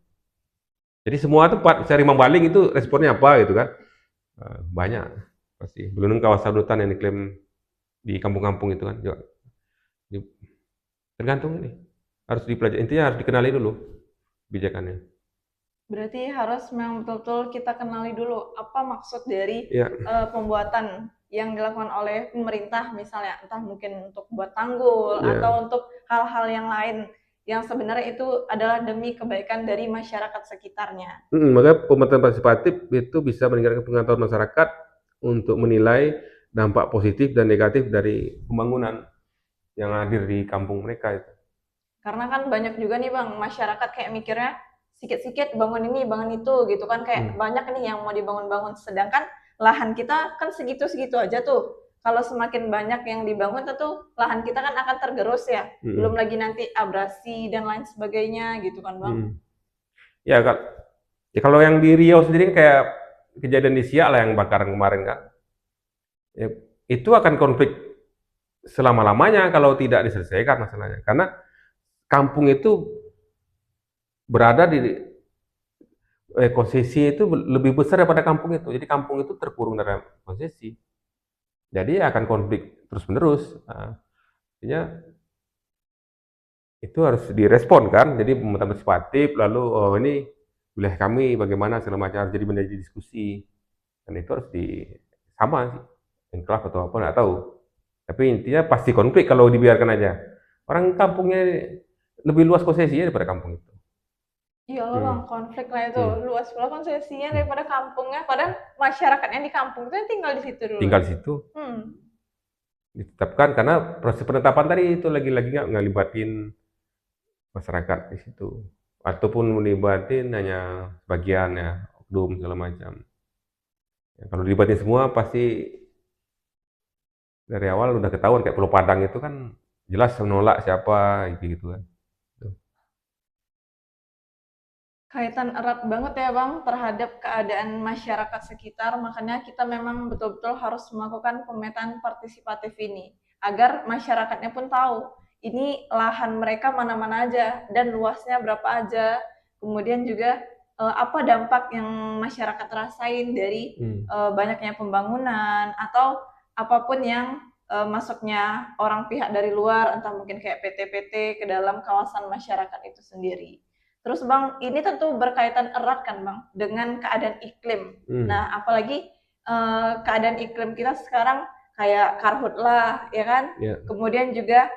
Jadi semua tempat cari membaling itu responnya apa gitu kan, banyak pasti. Belum kawasan hutan yang diklaim di kampung-kampung itu kan juga. Tergantung ini, harus dipelajari, intinya harus dikenali dulu kebijakannya. Berarti harus memang betul-betul kita kenali dulu apa maksud dari Ya. Pembuatan yang dilakukan oleh pemerintah misalnya, entah mungkin untuk buat tanggul Ya. atau untuk hal-hal yang lain yang sebenarnya itu adalah demi kebaikan dari masyarakat sekitarnya. Maka pemetaan partisipatif itu bisa meningkatkan pengetahuan masyarakat untuk menilai dampak positif dan negatif dari pembangunan yang hadir di kampung mereka itu. Karena kan banyak juga nih Bang, masyarakat kayak mikirnya sikit-sikit bangun ini, bangun itu gitu kan, kayak banyak nih yang mau dibangun-bangun, sedangkan lahan kita kan segitu-segitu aja tuh. Kalau semakin banyak yang dibangun tentu lahan kita kan akan tergerus ya. Belum lagi nanti abrasi dan lain sebagainya gitu kan Bang. Ya kalau yang di Riau sendiri kayak kejadian di Siak lah yang bakaran kemarin kan. Ya, itu akan konflik selama-lamanya kalau tidak diselesaikan masalahnya. Karena kampung itu berada di konsesi itu lebih besar daripada kampung itu. Jadi kampung itu terkurung dalam konsesi. Jadi akan konflik terus-menerus. Nah, artinya itu harus direspon kan. Jadi pemetaan partisipatif, lalu ini wilayah kami bagaimana segala macam, jadi menjadi diskusi. Dan itu harus sama sih. Enklave atau apa nggak tahu. Tapi intinya pasti konflik kalau dibiarkan aja. Orang kampungnya lebih luas konsesinya daripada kampung itu. Iya loh Bang, Hmm. konflik lah itu. Hmm. Luas pula konsesinya Hmm. daripada kampungnya. Padahal masyarakat yang di kampung itu tinggal di situ dulu. Tinggal di situ Hmm. ditetapkan karena proses penetapan tadi itu lagi-lagi nggak ngelibatin masyarakat di situ, ataupun melibatin hanya bagian ya, oknum segala macam. Ya, kalau dilibatin semua pasti dari awal udah ketahuan kayak Pulau Padang itu kan jelas menolak siapa gitu kan. Tuh. Kaitan erat banget ya Bang terhadap keadaan masyarakat sekitar, makanya kita memang betul-betul harus melakukan pemetaan partisipatif ini agar masyarakatnya pun tahu ini lahan mereka mana-mana aja dan luasnya berapa aja. Kemudian juga apa dampak yang masyarakat rasain dari Hmm. banyaknya pembangunan atau apapun yang masuknya orang pihak dari luar, entah mungkin kayak PT-PT ke dalam kawasan masyarakat itu sendiri. Terus Bang, ini tentu berkaitan erat kan Bang dengan keadaan iklim. Hmm. Nah, apalagi keadaan iklim kita sekarang kayak karhutlah, ya kan? Ya. Kemudian juga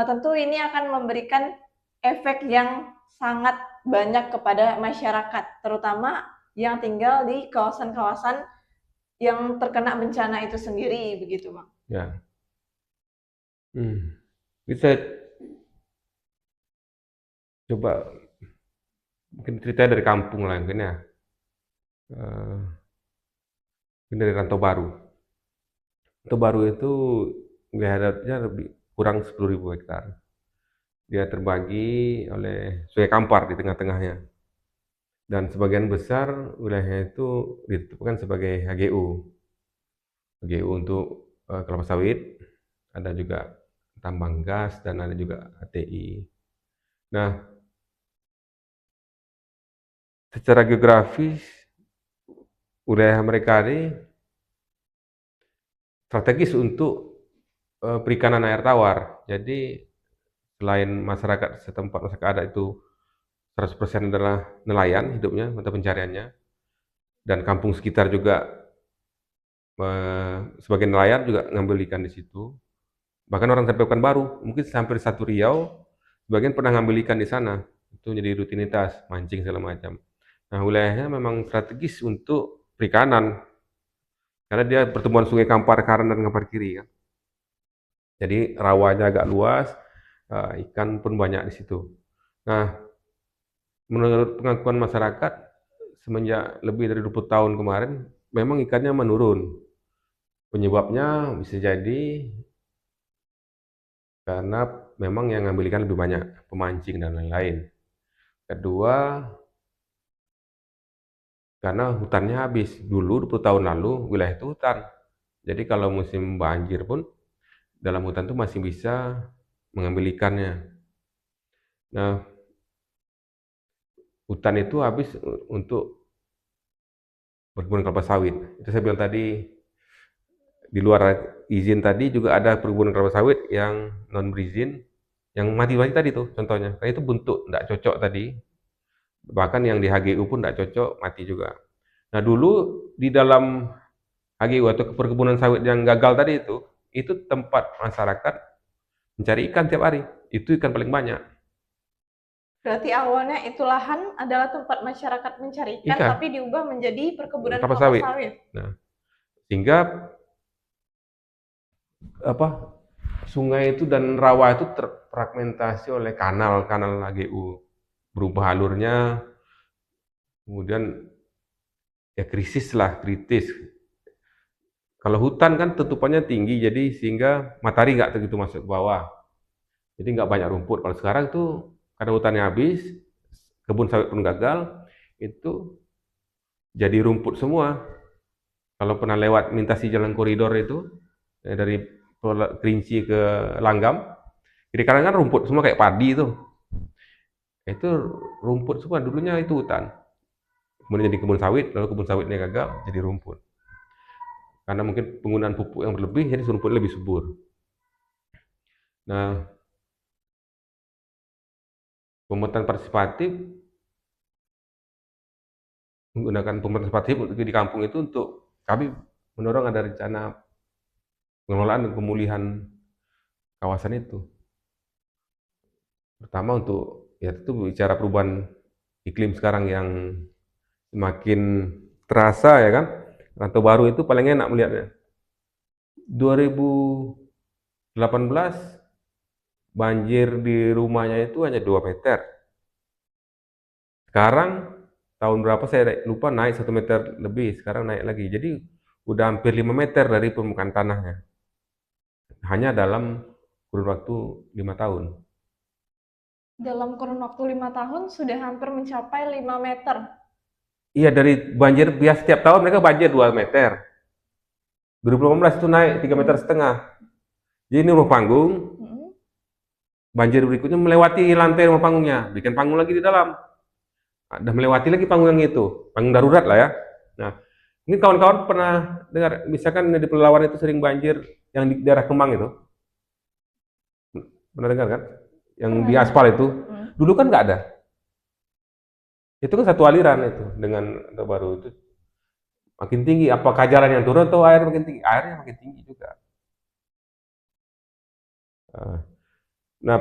tentu ini akan memberikan efek yang sangat banyak kepada masyarakat, terutama yang tinggal di kawasan-kawasan yang terkena bencana itu sendiri, begitu Bang. Ya. Hmm. Bisa coba mungkin cerita dari kampung lah mungkin ya. Mungkin dari Rantau Baru. Rantau Baru itu wilayah adatnya lebih kurang 10.000 hektar. Dia terbagi oleh Sungai Kampar di tengah-tengahnya. Dan sebagian besar wilayahnya itu ditetapkan sebagai HGU. HGU untuk kelapa sawit, ada juga tambang gas, dan ada juga HTI. Nah, secara geografis, wilayah mereka ini strategis untuk perikanan air tawar. Jadi, selain masyarakat setempat, masyarakat adat itu 100% adalah nelayan hidupnya, mata pencariannya, dan kampung sekitar juga sebagian nelayan juga ngambil ikan di situ. Bahkan orang sampai Pekanbaru, mungkin hampir satu Riau, sebagian pernah ngambil ikan di sana. Itu jadi rutinitas, mancing segala macam. Nah, wilayahnya memang strategis untuk perikanan, karena dia pertemuan Sungai Kampar Kanan dan Kampar Kiri kan. Jadi rawanya agak luas, ikan pun banyak di situ. Nah, menurut pengakuan masyarakat, semenjak lebih dari 20 tahun kemarin, memang ikannya menurun. Penyebabnya bisa jadi karena memang yang ngambil ikan lebih banyak, pemancing dan lain-lain. Kedua, karena hutannya habis. Dulu 20 tahun lalu wilayah itu hutan. Jadi kalau musim banjir pun dalam hutan itu masih bisa mengambil ikannya. Nah, hutan itu habis untuk perkebunan kelapa sawit. Itu saya bilang tadi, di luar izin tadi juga ada perkebunan kelapa sawit yang non berizin, yang mati-mati tadi tuh contohnya. Karena itu bentuk tidak cocok tadi. Bahkan yang di HGU pun tidak cocok, mati juga. Nah, dulu di dalam HGU atau perkebunan sawit yang gagal tadi itu tempat masyarakat mencari ikan tiap hari. Itu ikan paling banyak. Berarti awalnya itu lahan adalah tempat masyarakat mencari ikan, Ikan, tapi diubah menjadi perkebunan kelapa kelapa sawit. sawit. Nah, sehingga apa sungai itu dan rawa itu terfragmentasi oleh kanal-kanal HGU. Berubah alurnya, kemudian ya krisis lah, kritis. Kalau hutan kan tutupannya tinggi, jadi sehingga matahari nggak begitu masuk ke bawah. Jadi nggak banyak rumput. Kalau sekarang tuh karena hutannya habis, kebun sawit pun gagal, itu jadi rumput semua. Kalau pernah lewat melintasi jalan koridor itu, dari Kerinci ke Langgam, kiri kanan kan rumput semua kayak padi itu. Itu rumput semua, dulunya itu hutan. Kemudian jadi kebun sawit, lalu kebun sawitnya gagal, jadi rumput. Karena mungkin penggunaan pupuk yang berlebih, jadi rumput lebih subur. Nah, pemetaan partisipatif, menggunakan pemetaan partisipatif di kampung itu untuk kami mendorong ada rencana pengelolaan dan pemulihan kawasan itu. Pertama untuk, ya itu bicara perubahan iklim sekarang yang semakin terasa ya kan. Rantau Baru itu paling enak melihatnya. 2018 banjir di rumahnya itu hanya 2 meter. Sekarang tahun berapa saya lupa, naik 1 meter lebih, sekarang naik lagi. Jadi udah hampir 5 meter dari permukaan tanahnya. Hanya dalam kurun waktu 5 tahun. Dalam kurun waktu 5 tahun sudah hampir mencapai 5 meter. Iya, dari banjir biasa setiap tahun mereka banjir 2 meter. 2018 itu naik 3,5 meter. Jadi ini rumah panggung, banjir berikutnya melewati lantai rumah panggungnya, bikin panggung lagi di dalam. Udah melewati lagi panggung yang itu, panggung darurat lah ya. Nah, ini kawan-kawan pernah dengar, misalkan di Pelalawan itu sering banjir yang di daerah Kemang itu. Pernah dengar kan? Yang di aspal itu. Dulu kan nggak ada. Itu kan satu aliran itu dengan Rantau Baru itu makin tinggi. Apakah jalan yang turun atau air makin tinggi? Airnya makin tinggi juga. Nah,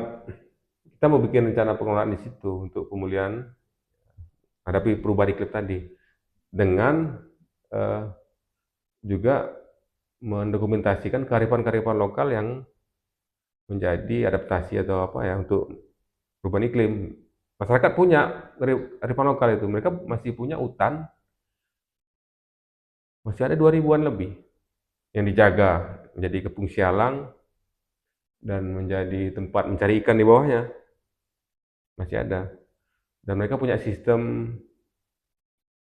kita mau bikin rencana pengelolaan di situ untuk pemulihan hadapi perubahan iklim tadi dengan juga mendokumentasikan kearifan-kearifan lokal yang menjadi adaptasi atau apa ya untuk perubahan iklim. Masyarakat punya kearifan lokal itu, mereka masih punya hutan, masih ada 2000-an lebih yang dijaga menjadi kepung sialang dan menjadi tempat mencari ikan di bawahnya, masih ada. Dan mereka punya sistem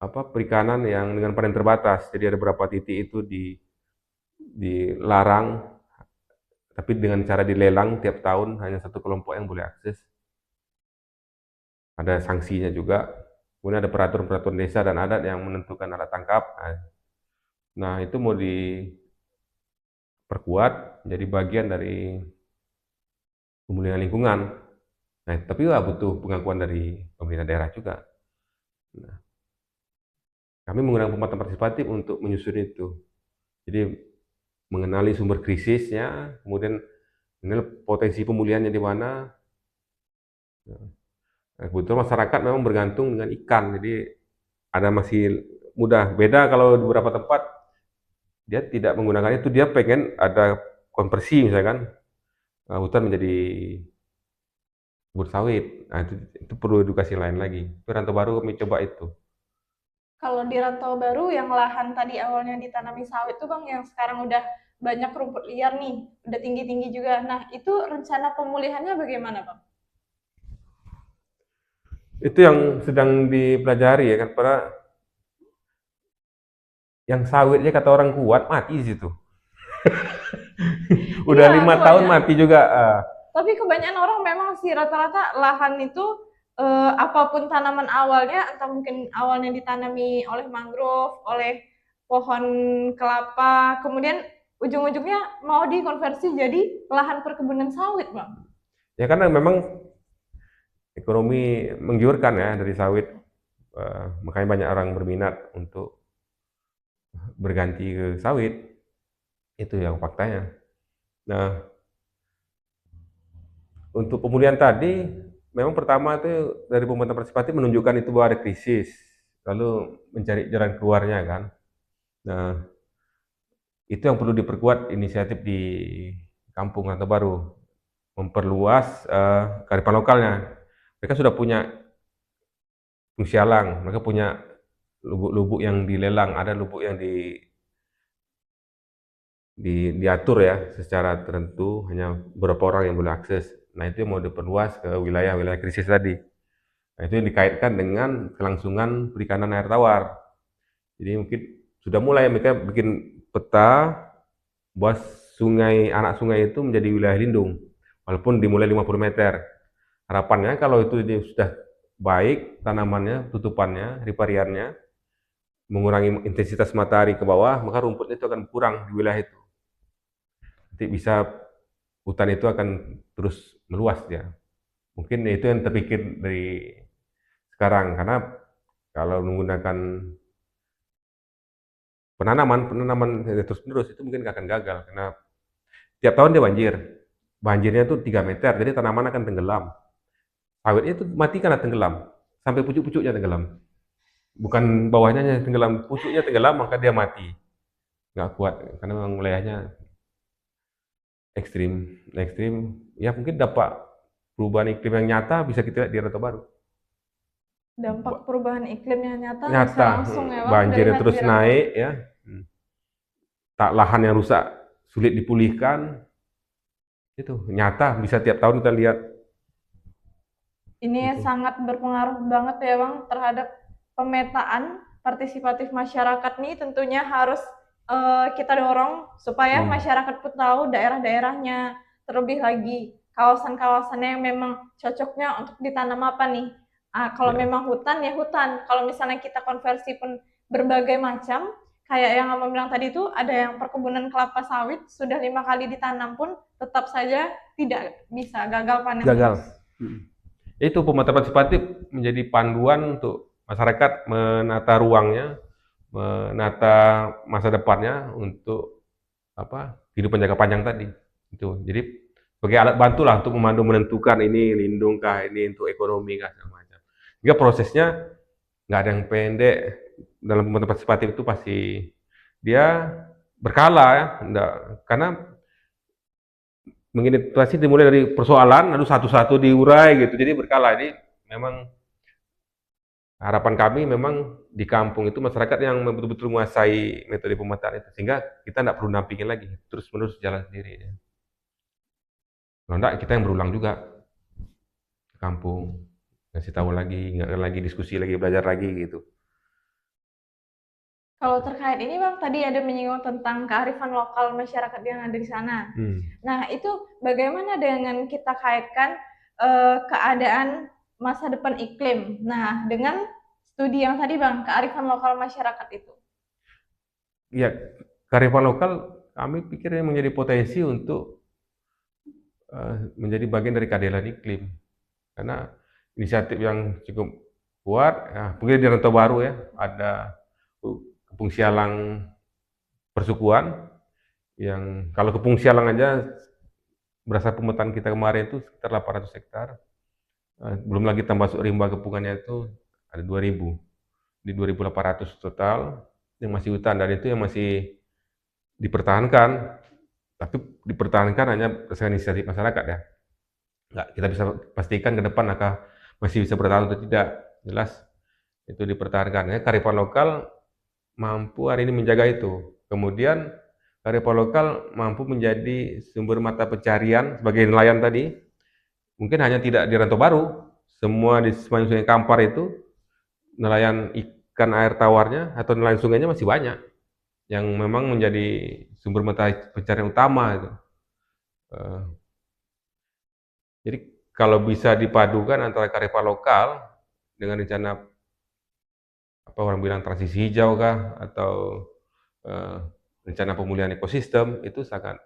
perikanan yang dengan panen terbatas. Jadi ada beberapa titik itu dilarang, tapi dengan cara dilelang tiap tahun hanya satu kelompok yang boleh akses. Ada sanksinya juga. Kemudian ada peraturan-peraturan desa dan adat yang menentukan alat tangkap. Nah, itu mau diperkuat jadi bagian dari pemulihan lingkungan. Nah, tapi butuh pengakuan dari pemerintah daerah juga. Nah, kami menggunakan pemantauan partisipatif untuk menyusun itu. Jadi mengenali sumber krisisnya, kemudian mengenali potensi pemulihannya di mana. Nah, kebetulan masyarakat memang bergantung dengan ikan, jadi ada masih mudah. Beda kalau di beberapa tempat dia tidak menggunakan itu, dia pengen ada konversi misalkan hutan menjadi kebun sawit. Nah, itu perlu edukasi lain lagi. Tapi Rantau Baru kami coba itu. Kalau di Rantau Baru yang lahan tadi awalnya ditanami sawit tuh Bang, yang sekarang udah banyak rumput liar nih, udah tinggi-tinggi juga. Nah, itu rencana pemulihannya bagaimana Bang? Itu yang sedang dipelajari ya kan, para yang sawitnya kata orang kuat mati di situ. Udah Iya, 5 tahun mati juga. Tapi kebanyakan orang memang sih rata-rata lahan itu apapun tanaman awalnya, entah mungkin awalnya ditanami oleh mangrove, oleh pohon kelapa, kemudian ujung-ujungnya mau dikonversi jadi lahan perkebunan sawit, Bang. Ya karena memang ekonomi menggiurkan ya dari sawit, makanya banyak orang berminat untuk berganti ke sawit. Itu yang faktanya. Nah, untuk pemulihan tadi, memang pertama itu dari pemerintah partisipatif menunjukkan itu bahwa ada krisis, lalu mencari jalan keluarnya kan. Nah, itu yang perlu diperkuat inisiatif di Kampung Rantau Baru, memperluas kearifan lokalnya. Mereka sudah punya fungsi alang, mereka punya lubuk-lubuk yang dilelang, ada lubuk yang diatur ya secara tertentu, hanya beberapa orang yang boleh akses. Nah, itu yang mau diperluas ke wilayah-wilayah krisis tadi. Nah, itu yang dikaitkan dengan kelangsungan perikanan air tawar. Jadi mungkin sudah mulai mereka bikin peta bahwa anak sungai itu menjadi wilayah lindung, walaupun dimulai 50 meter. Harapannya kalau itu sudah baik, tanamannya, tutupannya, ripariannya, mengurangi intensitas matahari ke bawah, maka rumputnya itu akan kurang di wilayah itu. Nanti bisa hutan itu akan terus meluas ya. Mungkin itu yang terpikir dari sekarang, karena kalau menggunakan penanaman terus-menerus itu mungkin akan gagal, karena tiap tahun dia banjirnya itu 3 meter, jadi tanaman akan tenggelam. Sawitnya itu mati karena tenggelam. sampai pucuk-pucuknya tenggelam. Bukan bawahnya yang tenggelam, pucuknya tenggelam maka dia mati. Nggak kuat karena memang wilayahnya ekstrim. Ya mungkin dampak perubahan iklim yang nyata bisa kita lihat di Rantau Baru. Dampak perubahan iklim yang nyata bisa Nyata, langsung ya Bang, banjir dilihat terus di Rantau. naik ya. Tak lahan yang rusak sulit dipulihkan. Itu nyata bisa tiap tahun kita lihat. Ini Gitu. sangat berpengaruh banget ya Bang terhadap pemetaan partisipatif masyarakat nih, tentunya harus kita dorong supaya masyarakat pun tahu daerah-daerahnya, terlebih lagi kawasan-kawasannya yang memang cocoknya untuk ditanam apa nih. Kalau Ya. memang hutan ya hutan, kalau misalnya kita konversi pun berbagai macam, kayak yang Abang bilang tadi itu ada yang perkebunan kelapa sawit sudah 5 kali ditanam pun tetap saja tidak bisa, gagal panen Gagal. terus. Itu pemetaan partisipatif menjadi panduan untuk masyarakat menata ruangnya, menata masa depannya untuk kehidupan jangka panjang tadi. Itu. Jadi sebagai alat bantu lah untuk memandu menentukan ini lindungkah, ini untuk ekonomi kah segala macam. Jika prosesnya nggak ada yang pendek dalam pemetaan partisipatif itu pasti dia berkala ya, karena mengidentifikasi dimulai dari persoalan lalu satu-satu diurai gitu, jadi berkala. Jadi memang harapan kami memang di kampung itu masyarakat yang betul-betul menguasai metode pemetaan itu, sehingga kita tidak perlu nampingin lagi, terus-menerus jalan sendiri ya. Kalau enggak kita yang berulang juga ke kampung, ngasih tahu lagi, ingatkan lagi, diskusi lagi, belajar lagi gitu. Kalau terkait ini Bang, tadi ada menyinggung tentang kearifan lokal masyarakat yang ada di sana. Nah, itu bagaimana dengan kita kaitkan keadaan masa depan iklim? Nah, dengan studi yang tadi Bang, kearifan lokal masyarakat itu. Ya, kearifan lokal kami pikirnya menjadi potensi untuk menjadi bagian dari keadilan iklim. Karena inisiatif yang cukup kuat, ya, mungkin di Rantau Baru ya, ada Kepung Sialang persukuan, yang kalau Kepung Sialang aja berdasar pemetaan kita kemarin itu sekitar 800 hektar. Belum lagi tambah rimba kepungannya itu ada 2000. Di 2800 total yang masih hutan, dan itu yang masih dipertahankan. Tapi dipertahankan hanya berdasarkan inisiatif masyarakat ya. Nggak kita bisa pastikan ke depan apakah masih bisa bertahan atau tidak. Jelas itu dipertahankan. Ya, kearifan lokal mampu hari ini menjaga itu. Kemudian kearifan lokal mampu menjadi sumber mata pencarian sebagai nelayan tadi. Mungkin hanya tidak di Rantau Baru, semua di sepanjang Sungai Kampar itu nelayan ikan air tawarnya atau nelayan sungainya masih banyak yang memang menjadi sumber mata pencarian utama itu. Jadi kalau bisa dipadukan antara kearifan lokal dengan rencana apa orang bilang transisi hijau kah, atau rencana pemulihan ekosistem, itu sangat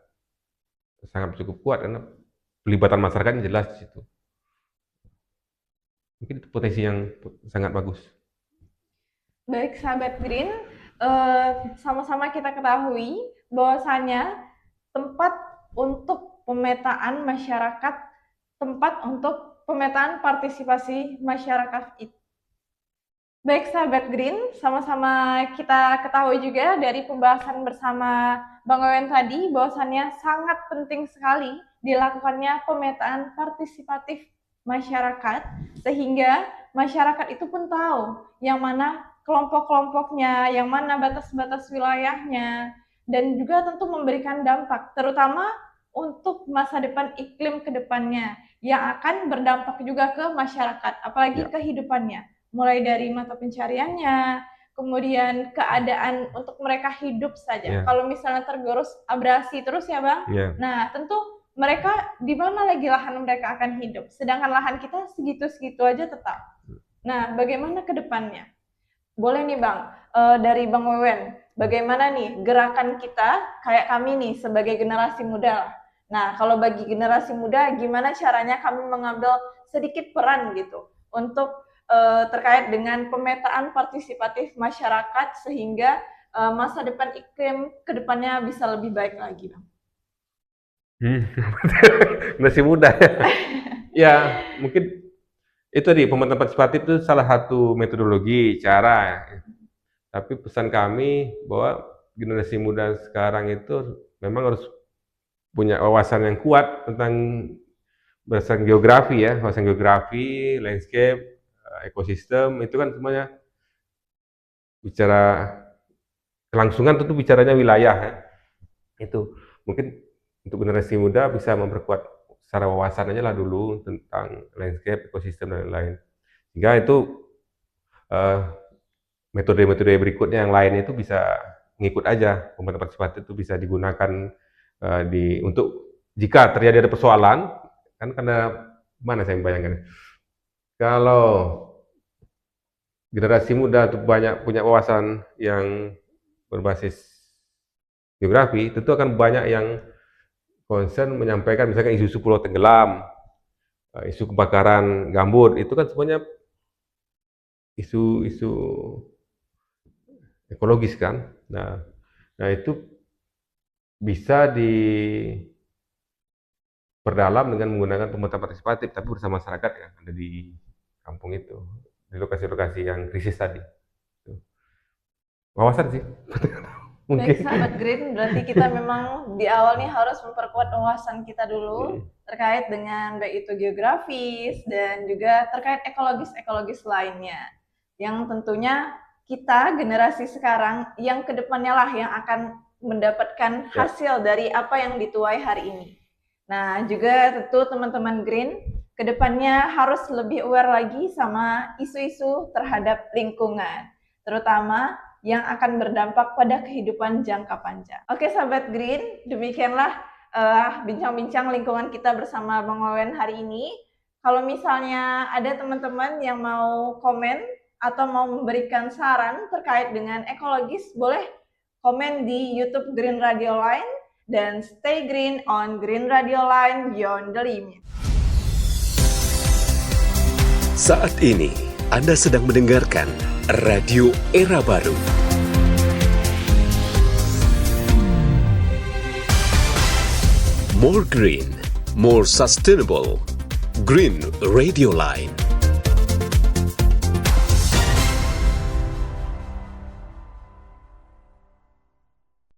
cukup kuat karena pelibatan masyarakatnya jelas di situ. Mungkin itu potensi yang sangat bagus. Baik sahabat Green, sama-sama kita ketahui bahwasannya tempat untuk pemetaan masyarakat, tempat untuk pemetaan partisipasi masyarakat itu. Baik sahabat Green, sama-sama kita ketahui juga dari pembahasan bersama Bang Wewen tadi bahwasannya sangat penting sekali dilakukannya pemetaan partisipatif masyarakat, sehingga masyarakat itu pun tahu yang mana kelompok-kelompoknya, yang mana batas-batas wilayahnya, dan juga tentu memberikan dampak, terutama untuk masa depan iklim ke depannya, yang akan berdampak juga ke masyarakat, apalagi kehidupannya. Mulai dari mata pencariannya, kemudian keadaan untuk mereka hidup saja. Kalau misalnya tergerus abrasi terus ya Bang, nah tentu mereka di mana lagi lahan mereka akan hidup, sedangkan lahan kita segitu-segitu aja tetap. Nah, bagaimana ke depannya? Boleh nih Bang, dari Bang Wewen, bagaimana nih gerakan kita, kayak kami nih sebagai generasi muda. Nah, kalau bagi generasi muda, gimana caranya kami mengambil sedikit peran gitu, untuk terkait dengan pemetaan partisipatif masyarakat, sehingga masa depan iklim ke depannya bisa lebih baik lagi Bang. Masih muda ya. Ya, mungkin Itu tadi pemetaan partisipatif itu salah satu metodologi cara. Tapi pesan kami bahwa generasi muda sekarang itu memang harus punya wawasan yang kuat tentang berdasarkan geografi ya, wawasan geografi, landscape, ekosistem, itu kan semuanya bicara kelangsungan tentu bicaranya wilayah ya. Itu mungkin untuk generasi muda bisa memperkuat secara wawasan aja lah dulu tentang landscape, ekosistem dan lain-lain. Sehingga itu metode-metode berikutnya yang lain itu bisa ngikut aja, pemetaan partisipatif itu bisa digunakan untuk jika terjadi ada persoalan, kan karena mana saya membayangkan, kalau generasi muda itu banyak punya wawasan yang berbasis geografi, tentu akan banyak yang concern menyampaikan misalkan isu-isu pulau tenggelam, isu kebakaran gambut, itu kan semuanya isu-isu ekologis kan. Nah itu bisa diperdalam dengan menggunakan pemetaan partisipatif, tapi bersama masyarakat yang ada di kampung itu, di lokasi-lokasi yang krisis tadi. Wawasan sih. Mungkin. Baik sahabat Green, berarti kita memang di awal nih harus memperkuat wawasan kita dulu terkait dengan baik itu geografis dan juga terkait ekologis lainnya. Yang tentunya kita generasi sekarang yang kedepannya lah yang akan mendapatkan hasil dari apa yang dituai hari ini. Nah juga tentu teman-teman Green kedepannya harus lebih aware lagi sama isu-isu terhadap lingkungan, terutama yang akan berdampak pada kehidupan jangka panjang. Oke sahabat Green, demikianlah bincang-bincang lingkungan kita bersama Bang Wawen hari ini. Kalau misalnya ada teman-teman yang mau komen atau mau memberikan saran terkait dengan ekologis, boleh komen di YouTube Green Radio Line dan stay green on Green Radio Line Beyond the Limit. Saat ini Anda sedang mendengarkan Radio Era Baru. More green, more sustainable. Green Radio Line.